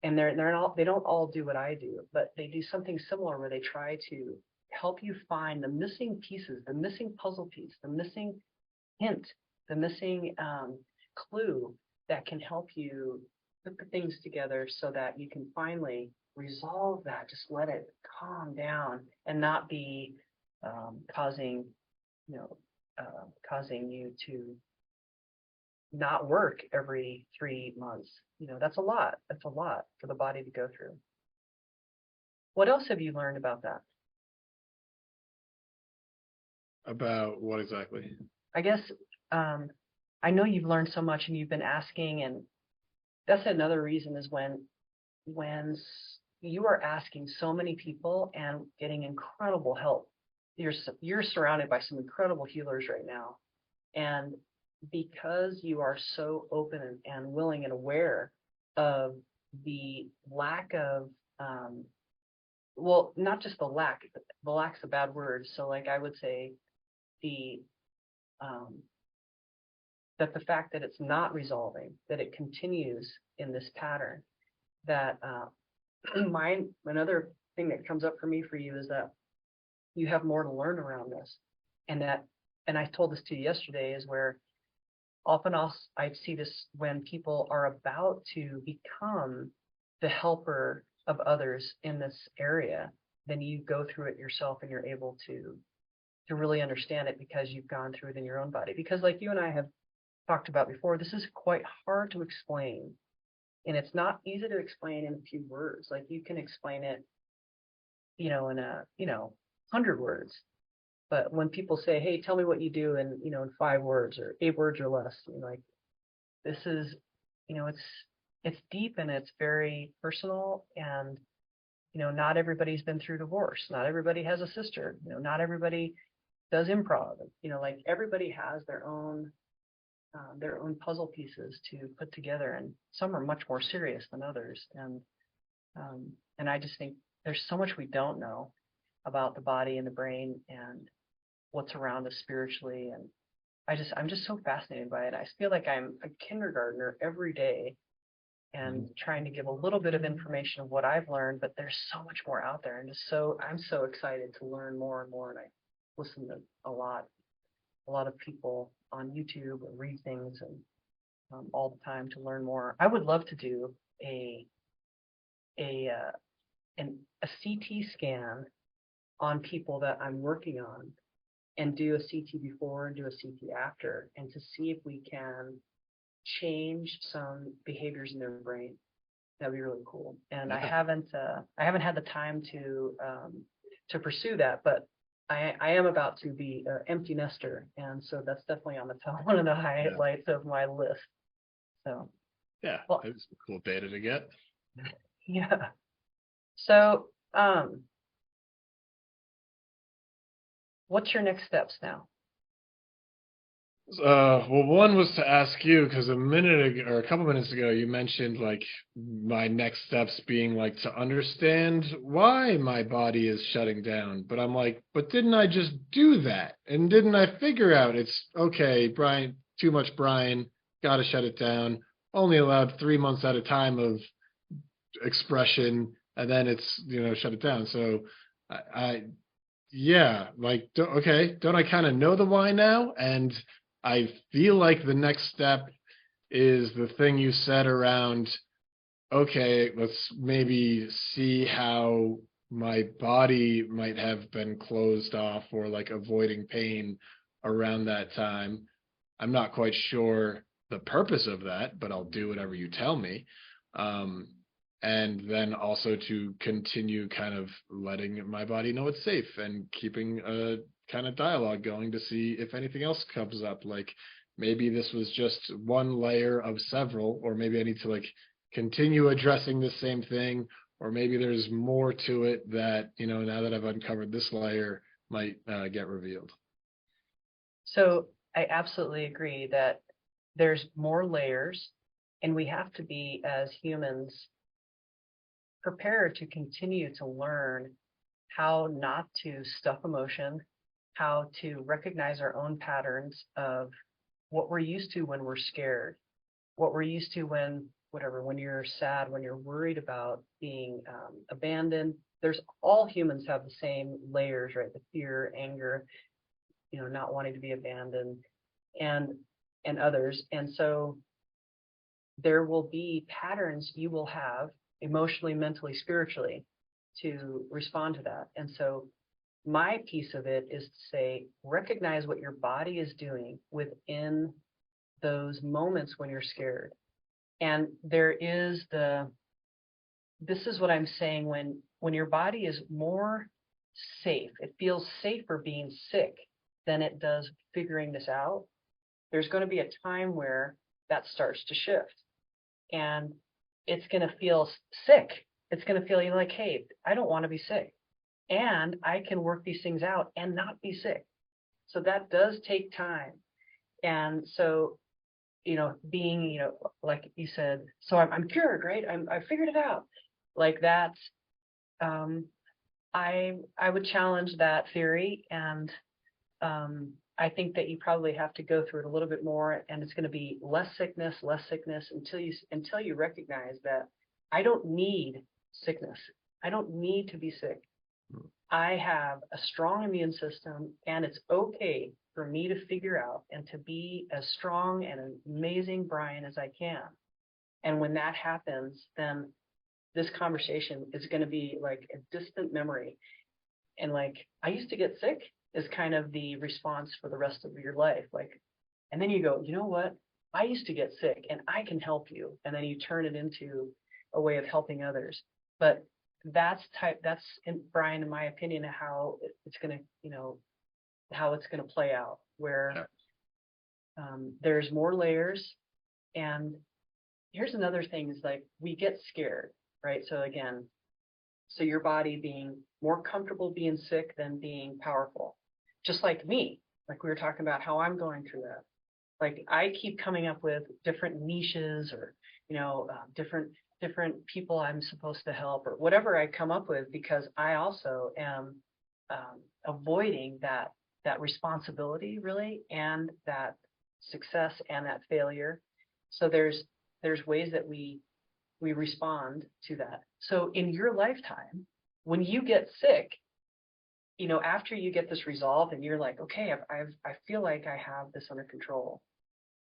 And they don't all do what I do, but they do something similar where they try to help you find the missing pieces, the missing puzzle piece, the missing hint, the missing clue that can help you put the things together so that you can finally resolve that. Just let it calm down and not be causing you to not work every 3 months. That's a lot. That's a lot for the body to go through. What else have you learned about that? About what exactly? I guess I know you've learned so much and you've been asking, and that's another reason is you are asking so many people and getting incredible help. You're surrounded by some incredible healers right now, and because you are so open and willing and aware of the lack of well, not just the lack's a bad word. So like I would say the that the fact that it's not resolving, that it continues in this pattern, that another thing that comes up for me for you is that you have more to learn around this. And I told this to you yesterday, is where often I see this when people are about to become the helper of others in this area, then you go through it yourself and you're able to really understand it because you've gone through it in your own body. Because like you and I have talked about before, this is quite hard to explain. And it's not easy to explain in a few words. Like you can explain it, in 100 words. But when people say, hey, tell me what you do in 5 words or 8 words or less, like this is, it's deep and it's very personal. And, not everybody's been through divorce. Not everybody has a sister. Not everybody does improv. Like everybody has their own puzzle pieces to put together, and some are much more serious than others. And I just think there's so much we don't know about the body and the brain and what's around us spiritually. And I'm just so fascinated by it. I feel like I'm a kindergartner every day and trying to give a little bit of information of what I've learned, but there's so much more out there. And I'm so excited to learn more and more. And I listen to a lot of people on YouTube or read things and all the time to learn more. I would love to do a CT scan on people that I'm working on, and do a CT before and do a CT after, and to see if we can change some behaviors in their brain. That'd be really cool. And I haven't had the time to pursue that, but I am about to be an empty nester, and so that's definitely on the top, one of the highlights of my list. So yeah, well, it's a cool data to get. Yeah. So what's your next steps now? Well, one was to ask you, because a minute ago, or a couple minutes ago, you mentioned like my next steps being like to understand why my body is shutting down. But I'm like, but didn't I just do that? And didn't I figure out it's okay, Brian, too much Brian, got to shut it down. Only allowed 3 months at a time of expression, and then it's, shut it down. So yeah, like, okay, don't I kind of know the why now? And I feel like the next step is the thing you said around, okay, let's maybe see how my body might have been closed off or like avoiding pain around that time. I'm not quite sure the purpose of that, but I'll do whatever you tell me. And then also to continue kind of letting my body know it's safe and keeping a kind of dialogue going to see if anything else comes up. Like maybe this was just one layer of several, or maybe I need to like continue addressing the same thing, or maybe there's more to it that, now that I've uncovered this layer might get revealed. So I absolutely agree that there's more layers, and we have to be, as humans, prepared to continue to learn how not to stuff emotion, how to recognize our own patterns of what we're used to when we're scared, what we're used to when you're sad, when you're worried about being abandoned. All humans have the same layers, right? The fear, anger, not wanting to be abandoned, and others. And so there will be patterns you will have emotionally, mentally, spiritually to respond to that. And so my piece of it is to say, recognize what your body is doing within those moments when you're scared. And this is what I'm saying, when your body is more safe, it feels safer being sick than it does figuring this out, there's going to be a time where that starts to shift, and it's going to feel sick. It's going to feel like, hey, I don't want to be sick, and I can work these things out and not be sick. So that does take time. And so, being, like you said, so I'm cured, right? I figured it out. Like that, I would challenge that theory, and I think that you probably have to go through it a little bit more, and it's going to be less sickness until you recognize that I don't need sickness. I don't need to be sick. I have a strong immune system, and it's okay for me to figure out and to be as strong and an amazing Brian as I can. And when that happens, then this conversation is going to be like a distant memory. And like, I used to get sick is kind of the response for the rest of your life. Like, and then you go, you know what? I used to get sick and I can help you. And then you turn it into a way of helping others. But that's Brian, in my opinion, how it's going to, how it's going to play out, where there's more layers. And here's another thing is like, we get scared, right? So again, so your body being more comfortable being sick than being powerful, just like me, like we were talking about how I'm going through that. Like I keep coming up with different niches or, different people I'm supposed to help or whatever I come up with, because I also am avoiding that responsibility really, and that success and that failure. So there's ways that we respond to that. So in your lifetime, when you get sick, after you get this resolved and you're like, okay, I feel like I have this under control.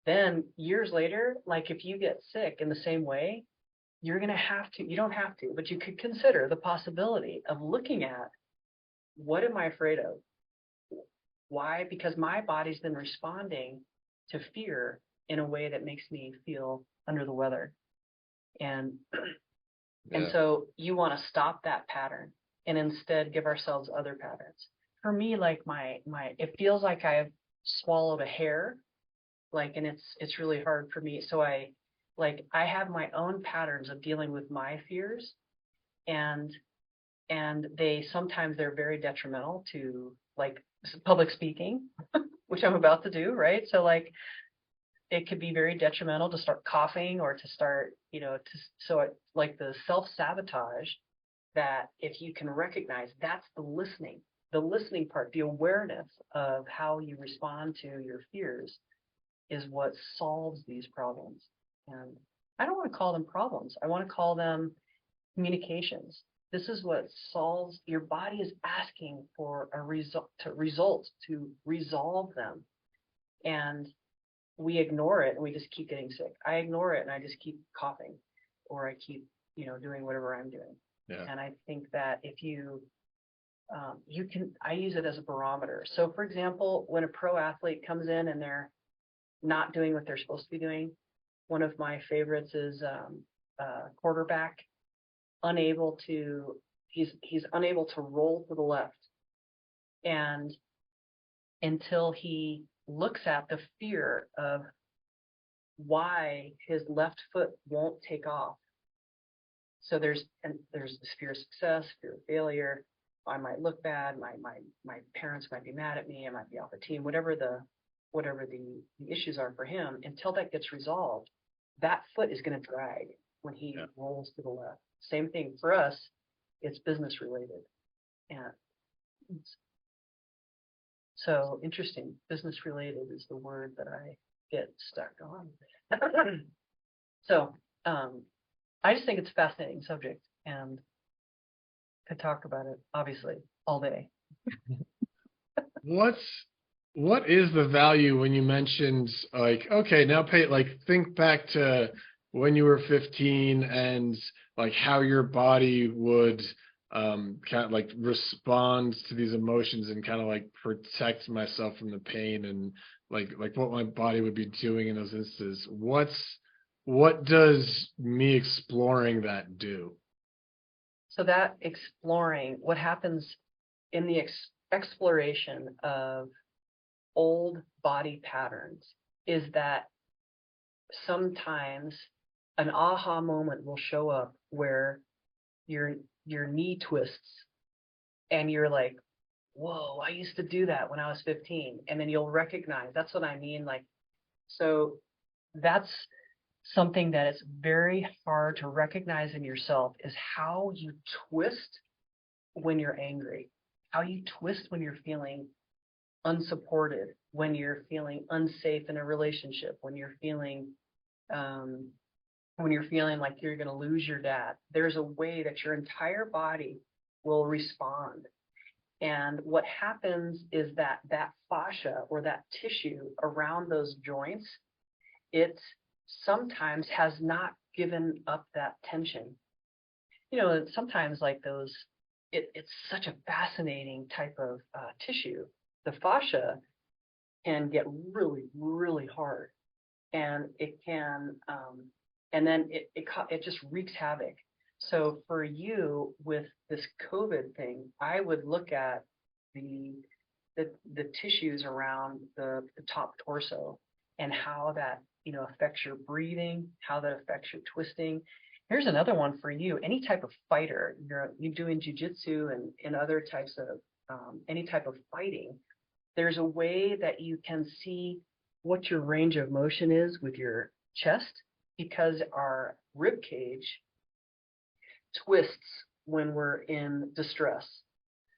Then years later, like if you get sick in the same way, you're going to have to, you don't have to, but you could consider the possibility of looking at, what am I afraid of? Why? Because my body's been responding to fear in a way that makes me feel under the weather. And so you want to stop that pattern and instead give ourselves other patterns. For me, like it feels like I've swallowed a hair, like, and it's really hard for me. So I have my own patterns of dealing with my fears, and they're very detrimental to like public speaking, which I'm about to do, right? So like, it could be very detrimental to start coughing or to start, like the self-sabotage, that if you can recognize, that's the listening part, the awareness of how you respond to your fears is what solves these problems. And I don't want to call them problems. I want to call them communications. This is what solves, your body is asking for a result, to resolve them. And we ignore it and we just keep getting sick. I ignore it and I just keep coughing, or I keep, doing whatever I'm doing. Yeah. And I think that if I use it as a barometer. So for example, when a pro athlete comes in and they're not doing what they're supposed to be doing, one of my favorites is quarterback, he's unable to roll to the left. And until he looks at the fear of why his left foot won't take off. So there's this fear of success, fear of failure. I might look bad. My parents might be mad at me. I might be off the team. Whatever the issues are for him, until that gets resolved, that foot is going to drag when he rolls to the left. Same thing for us. It's business related, and so interesting. Business related is the word that I get stuck on. So I just think it's a fascinating subject, and could talk about it obviously all day. What is the value when you mentioned like, okay, now think back to when you were 15 and like how your body would kind of like respond to these emotions and kind of like protect myself from the pain, and like what my body would be doing in those instances. What does me exploring that do? So that exploring, what happens in the exploration of old body patterns is that sometimes an aha moment will show up where your knee twists and you're like, whoa, I used to do that when I was 15. And then you'll recognize, that's what I mean. Like, so that's something that is very hard to recognize in yourself, is how you twist when you're angry, how you twist when you're feeling unsupported, when you're feeling unsafe in a relationship, when you're feeling like you're going to lose your dad. There's a way that your entire body will respond. And what happens is that fascia, or that tissue around those joints, it sometimes has not given up that tension. Sometimes like those, it's such a fascinating type of tissue. The fascia can get really, really hard, and it can, and then it just wreaks havoc. So for you with this COVID thing, I would look at the tissues around the top torso, and how that affects your breathing, how that affects your twisting. Here's another one for you. Any type of fighter, you're doing jujitsu and other types of any type of fighting, there's a way that you can see what your range of motion is with your chest, because our rib cage twists when we're in distress.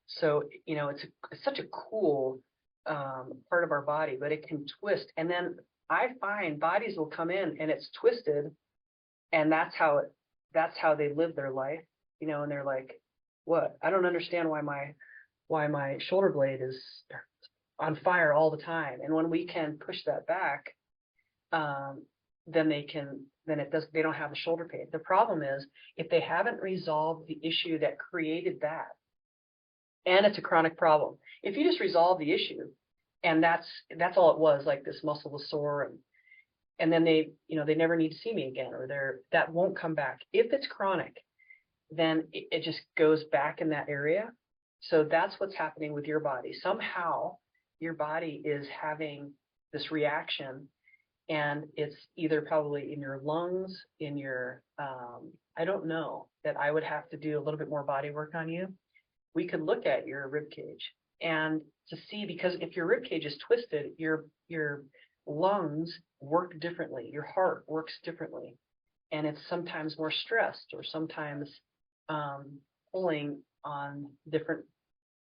So, it's such a cool part of our body, but it can twist. And then I find bodies will come in and it's twisted, and that's how they live their life, and they're like, what? I don't understand why my shoulder blade is on fire all the time. And when we can push that back, then they don't have the shoulder pain. The problem is, if they haven't resolved the issue that created that, and it's a chronic problem, if you just resolve the issue and that's all it was, like this muscle was sore, and then they never need to see me again, or that won't come back. If it's chronic, then it just goes back in that area. So that's what's happening with your body. Somehow your body is having this reaction, and it's either probably in your lungs, in your, I don't know, that I would have to do a little bit more body work on you. We could look at your rib cage and to see, because if your rib cage is twisted, your lungs work differently, your heart works differently, and it's sometimes more stressed, or sometimes pulling on different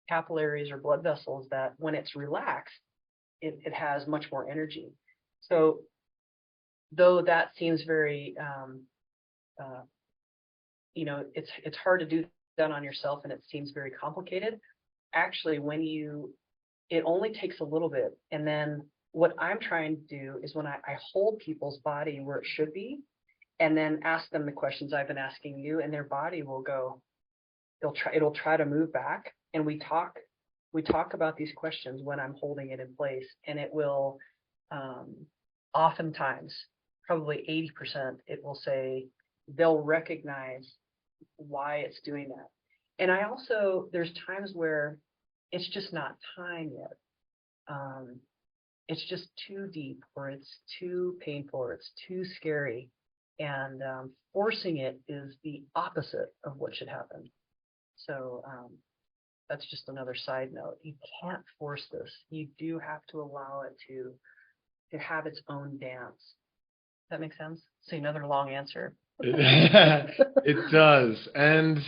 capillaries or blood vessels, that when it's relaxed, it has much more energy. So though that seems very, it's hard to do that on yourself, and it seems very complicated. Actually, it only takes a little bit. And then what I'm trying to do is, when I hold people's body where it should be, and then ask them the questions I've been asking you, and their body will go, it'll try to move back. And we talk about these questions when I'm holding it in place, and it will, oftentimes, probably 80%, it will say, they'll recognize why it's doing that. And there's times where it's just not time yet. It's just too deep, or it's too painful, or it's too scary. And forcing it is the opposite of what should happen. So that's just another side note. You can't force this. You do have to allow it to have its own dance. Does that make sense? So another long answer. It does. And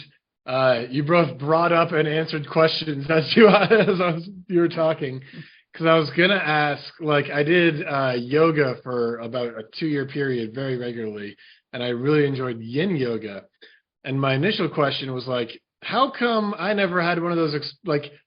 you both brought up and answered questions as you were talking, because I was going to ask, like, I did yoga for about a 2-year period very regularly, and I really enjoyed yin yoga. And my initial question was like, how come I never had one of those, I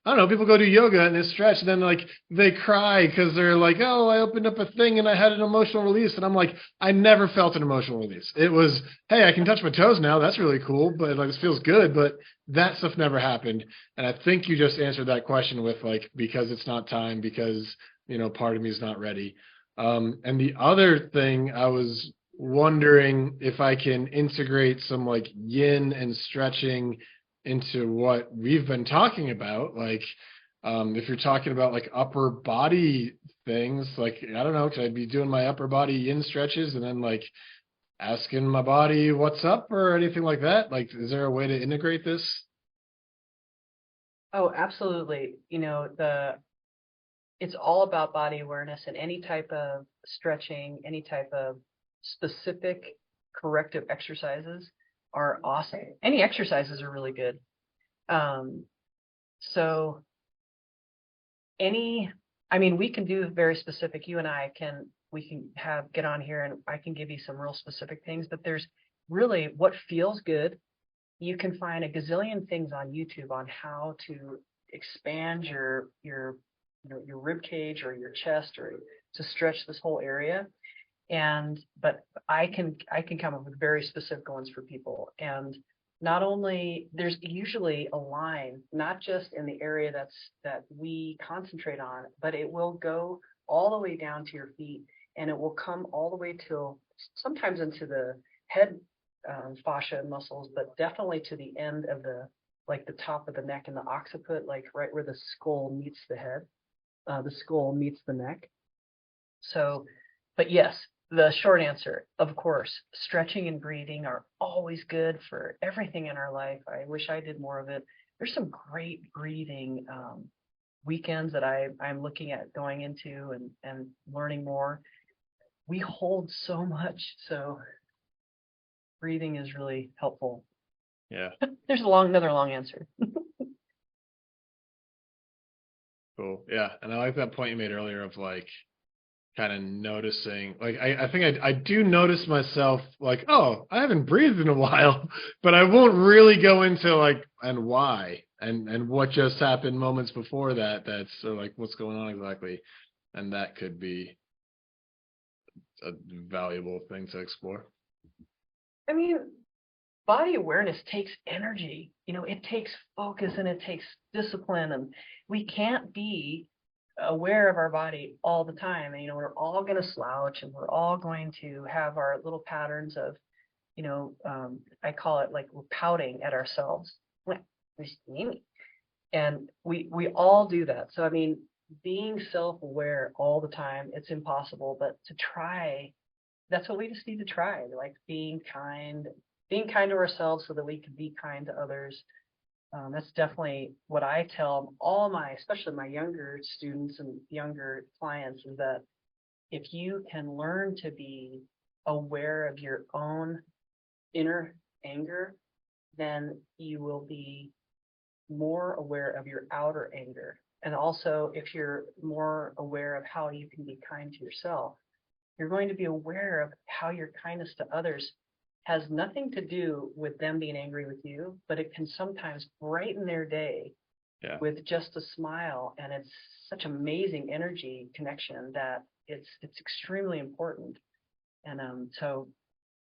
don't know, people go do yoga and they stretch, and then like they cry because they're like, oh, I opened up a thing and I had an emotional release. And I'm like, I never felt an emotional release. It was, hey, I can touch my toes now. That's really cool. But like, this feels good. But that stuff never happened. And I think you just answered that question with like, because it's not time, because, part of me is not ready. And the other thing, I was wondering if I can integrate some like yin and stretching into what we've been talking about. Like, If you're talking about like upper body things, like, I don't know, could I be doing my upper body yin stretches and then like asking my body what's up or anything like that? Like, is there a way to integrate this? Oh, absolutely. It's all about body awareness, and any type of stretching, any type of specific corrective exercises are awesome. Any exercises are really good. So we can do very specific. You and we can get on here and I can give you some real specific things, but there's really what feels good. You can find a gazillion things on YouTube on how to expand your rib cage or your chest, or to stretch this whole area. But I can come up with very specific ones for people. And not only, there's usually a line, not just in the area that we concentrate on, but it will go all the way down to your feet, and it will come all the way till sometimes into the head fascia and muscles, but definitely to the end of the top of the neck and the occiput, like right where the skull meets the head, the skull meets the neck. So, but yes, the short answer, of course, stretching and breathing are always good for everything in our life. I wish I did more of it. There's some great breathing weekends that I'm looking at going into and learning more. We hold so much, so breathing is really helpful. Yeah. There's another long answer. Cool. Yeah. And I like that point you made earlier of like kind of noticing, like, I think I do notice myself like, oh, I haven't breathed in a while, but I won't really go into like, and why, and what just happened moments before that. That's like, what's going on exactly. And that could be a valuable thing to explore. I mean, body awareness takes energy. It takes focus and it takes discipline, and we can't be aware of our body all the time. And we're all going to slouch, and we're all going to have our little patterns of, I call it like we're pouting at ourselves. And we all do that. So being self-aware all the time, it's impossible, but to try, that's what we just need to try. Like being kind to ourselves so that we can be kind to others. That's definitely what I tell all especially my younger students and younger clients, is that if you can learn to be aware of your own inner anger, then you will be more aware of your outer anger. And also, if you're more aware of how you can be kind to yourself, you're going to be aware of how your kindness to others has nothing to do with them being angry with you, but it can sometimes brighten their day with just a smile. And it's such amazing energy connection that it's extremely important. And so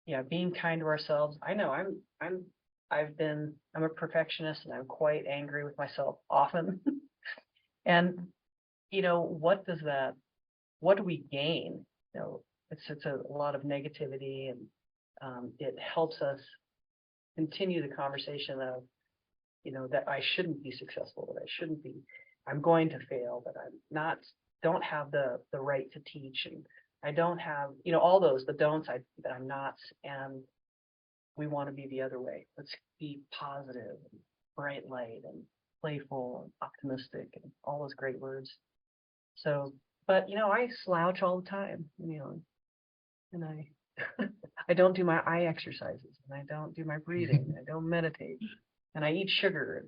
yeah, being kind to ourselves. I know I'm a perfectionist, and I'm quite angry with myself often. And what do we gain? It's a lot of negativity, and it helps us continue the conversation of, that I shouldn't be successful, that I'm going to fail, that don't have the right to teach, and I don't have, all the don'ts, that I'm not, and we want to be the other way. Let's be positive and bright light and playful and optimistic and all those great words. So, but I slouch all the time, and I don't do my eye exercises, and I don't do my breathing, and I don't meditate, and I eat sugar.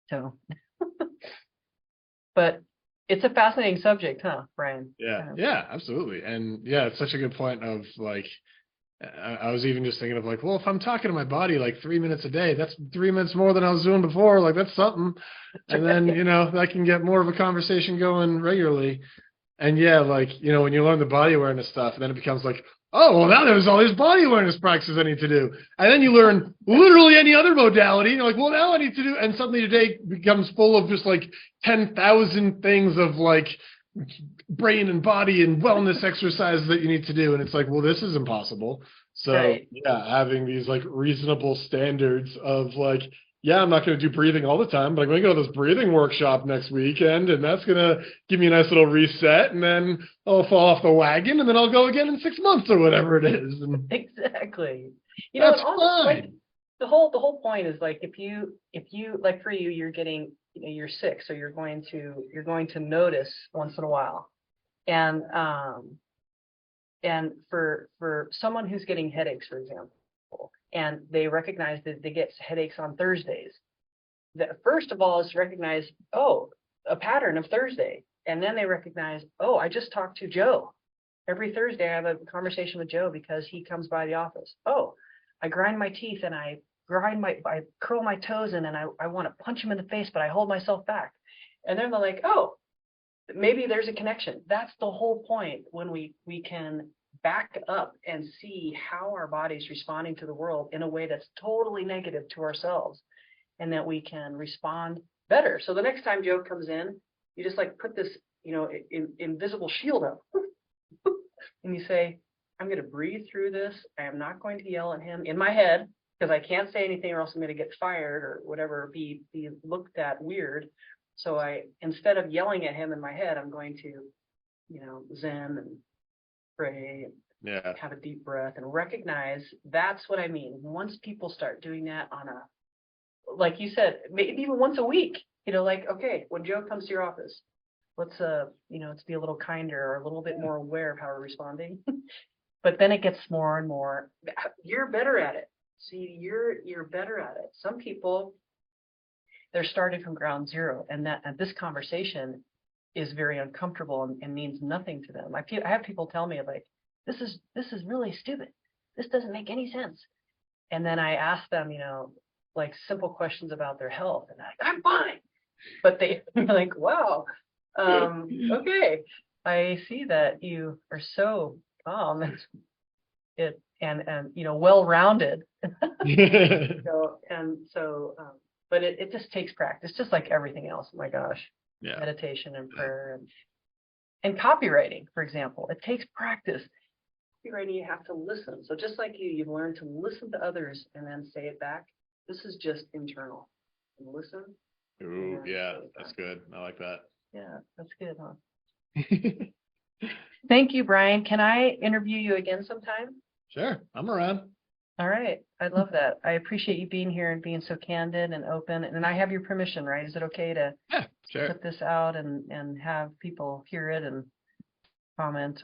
So, but it's a fascinating subject, huh, Brian? Yeah, absolutely. And yeah, it's such a good point of like, I was even just thinking of like, well, if I'm talking to my body like 3 minutes a day, that's 3 minutes more than I was doing before. Like that's something. And then, I can get more of a conversation going regularly. And yeah, like, when you learn the body awareness stuff, and then it becomes like, oh, well, now there's all these body awareness practices I need to do. And then you learn literally any other modality. And you're like, well, now I need to do, and suddenly your day becomes full of just like 10,000 things of like brain and body and wellness exercises that you need to do. And it's like, well, this is impossible. So yeah, having these like reasonable standards of like, yeah, I'm not going to do breathing all the time, but I'm going to go to this breathing workshop next weekend, and that's going to give me a nice little reset, and then I'll fall off the wagon, and then I'll go again in 6 months or whatever it is. And Exactly. that's And also, fine. like, the whole point is, like, if you like, for you, you're getting, you're sick, so you're going to notice once in a while. And for someone who's getting headaches, for example, and they recognize that they get headaches on Thursdays, that first of all is recognize, oh, a pattern of Thursday. And then they recognize, oh, I just talked to Joe. Every Thursday I have a conversation with Joe because he comes by the office. Oh, I grind my teeth and I curl my toes in, and I want to punch him in the face, but I hold myself back. And then they're like, oh, maybe there's a connection. That's the whole point, when we can back up and see how our body's responding to the world in a way that's totally negative to ourselves, and that we can respond better. So the next time Joe comes in, you just like put this, invisible shield up and you say, I'm going to breathe through this. I am not going to yell at him in my head, because I can't say anything or else I'm going to get fired or whatever, be looked at weird. So instead of yelling at him in my head, I'm going to, zen and pray and have a deep breath and recognize. That's what I mean. Once people start doing that on a, like you said, maybe even once a week, like, okay, when Joe comes to your office, let's be a little kinder or a little bit more aware of how we're responding. But then it gets more and more, you're better at it. See, you're better at it. Some people, they're starting from ground zero, and this conversation is very uncomfortable and means nothing to them. I have people tell me, like, this is really stupid. This doesn't make any sense. And then I ask them, like, simple questions about their health, and they're like, I'm fine. But they're like, wow, okay, I see that you are so calm and well-rounded. But it just takes practice, just like everything else. Oh my gosh. Yeah. Meditation and prayer and copywriting, for example, it takes practice. Copywriting, you have to listen. So just like you've learned to listen to others and then say it back. This is just internal. And listen. Ooh, yeah, that's good. I like that. Yeah, that's good, huh? Thank you, Brian. Can I interview you again sometime? Sure, I'm around. All right. I love that. I appreciate you being here and being so candid and open. And I have your permission, right? Is it okay to put this out and have people hear it and comment?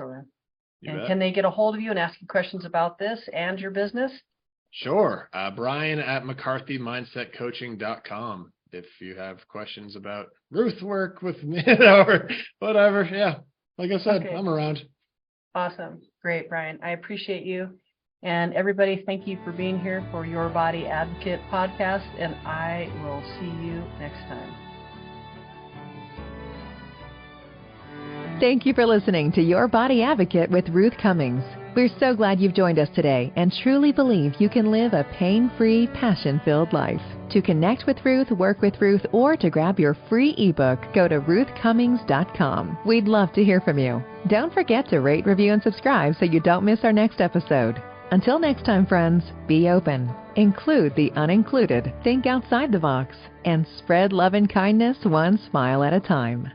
And can they get a hold of you and ask you questions about this and your business? Sure. Brian at McCarthyMindsetCoaching.com. If you have questions about Ruth work with me or whatever. Yeah. Like I said, I'm around. Awesome. Great, Brian. I appreciate you. And everybody, thank you for being here for Your Body Advocate podcast, and I will see you next time. Thank you for listening to Your Body Advocate with Ruth Cummings. We're so glad you've joined us today and truly believe you can live a pain-free, passion-filled life. To connect with Ruth, work with Ruth, or to grab your free ebook, go to ruthcummings.com. We'd love to hear from you. Don't forget to rate, review, and subscribe so you don't miss our next episode. Until next time, friends, be open, include the unincluded, think outside the box, and spread love and kindness one smile at a time.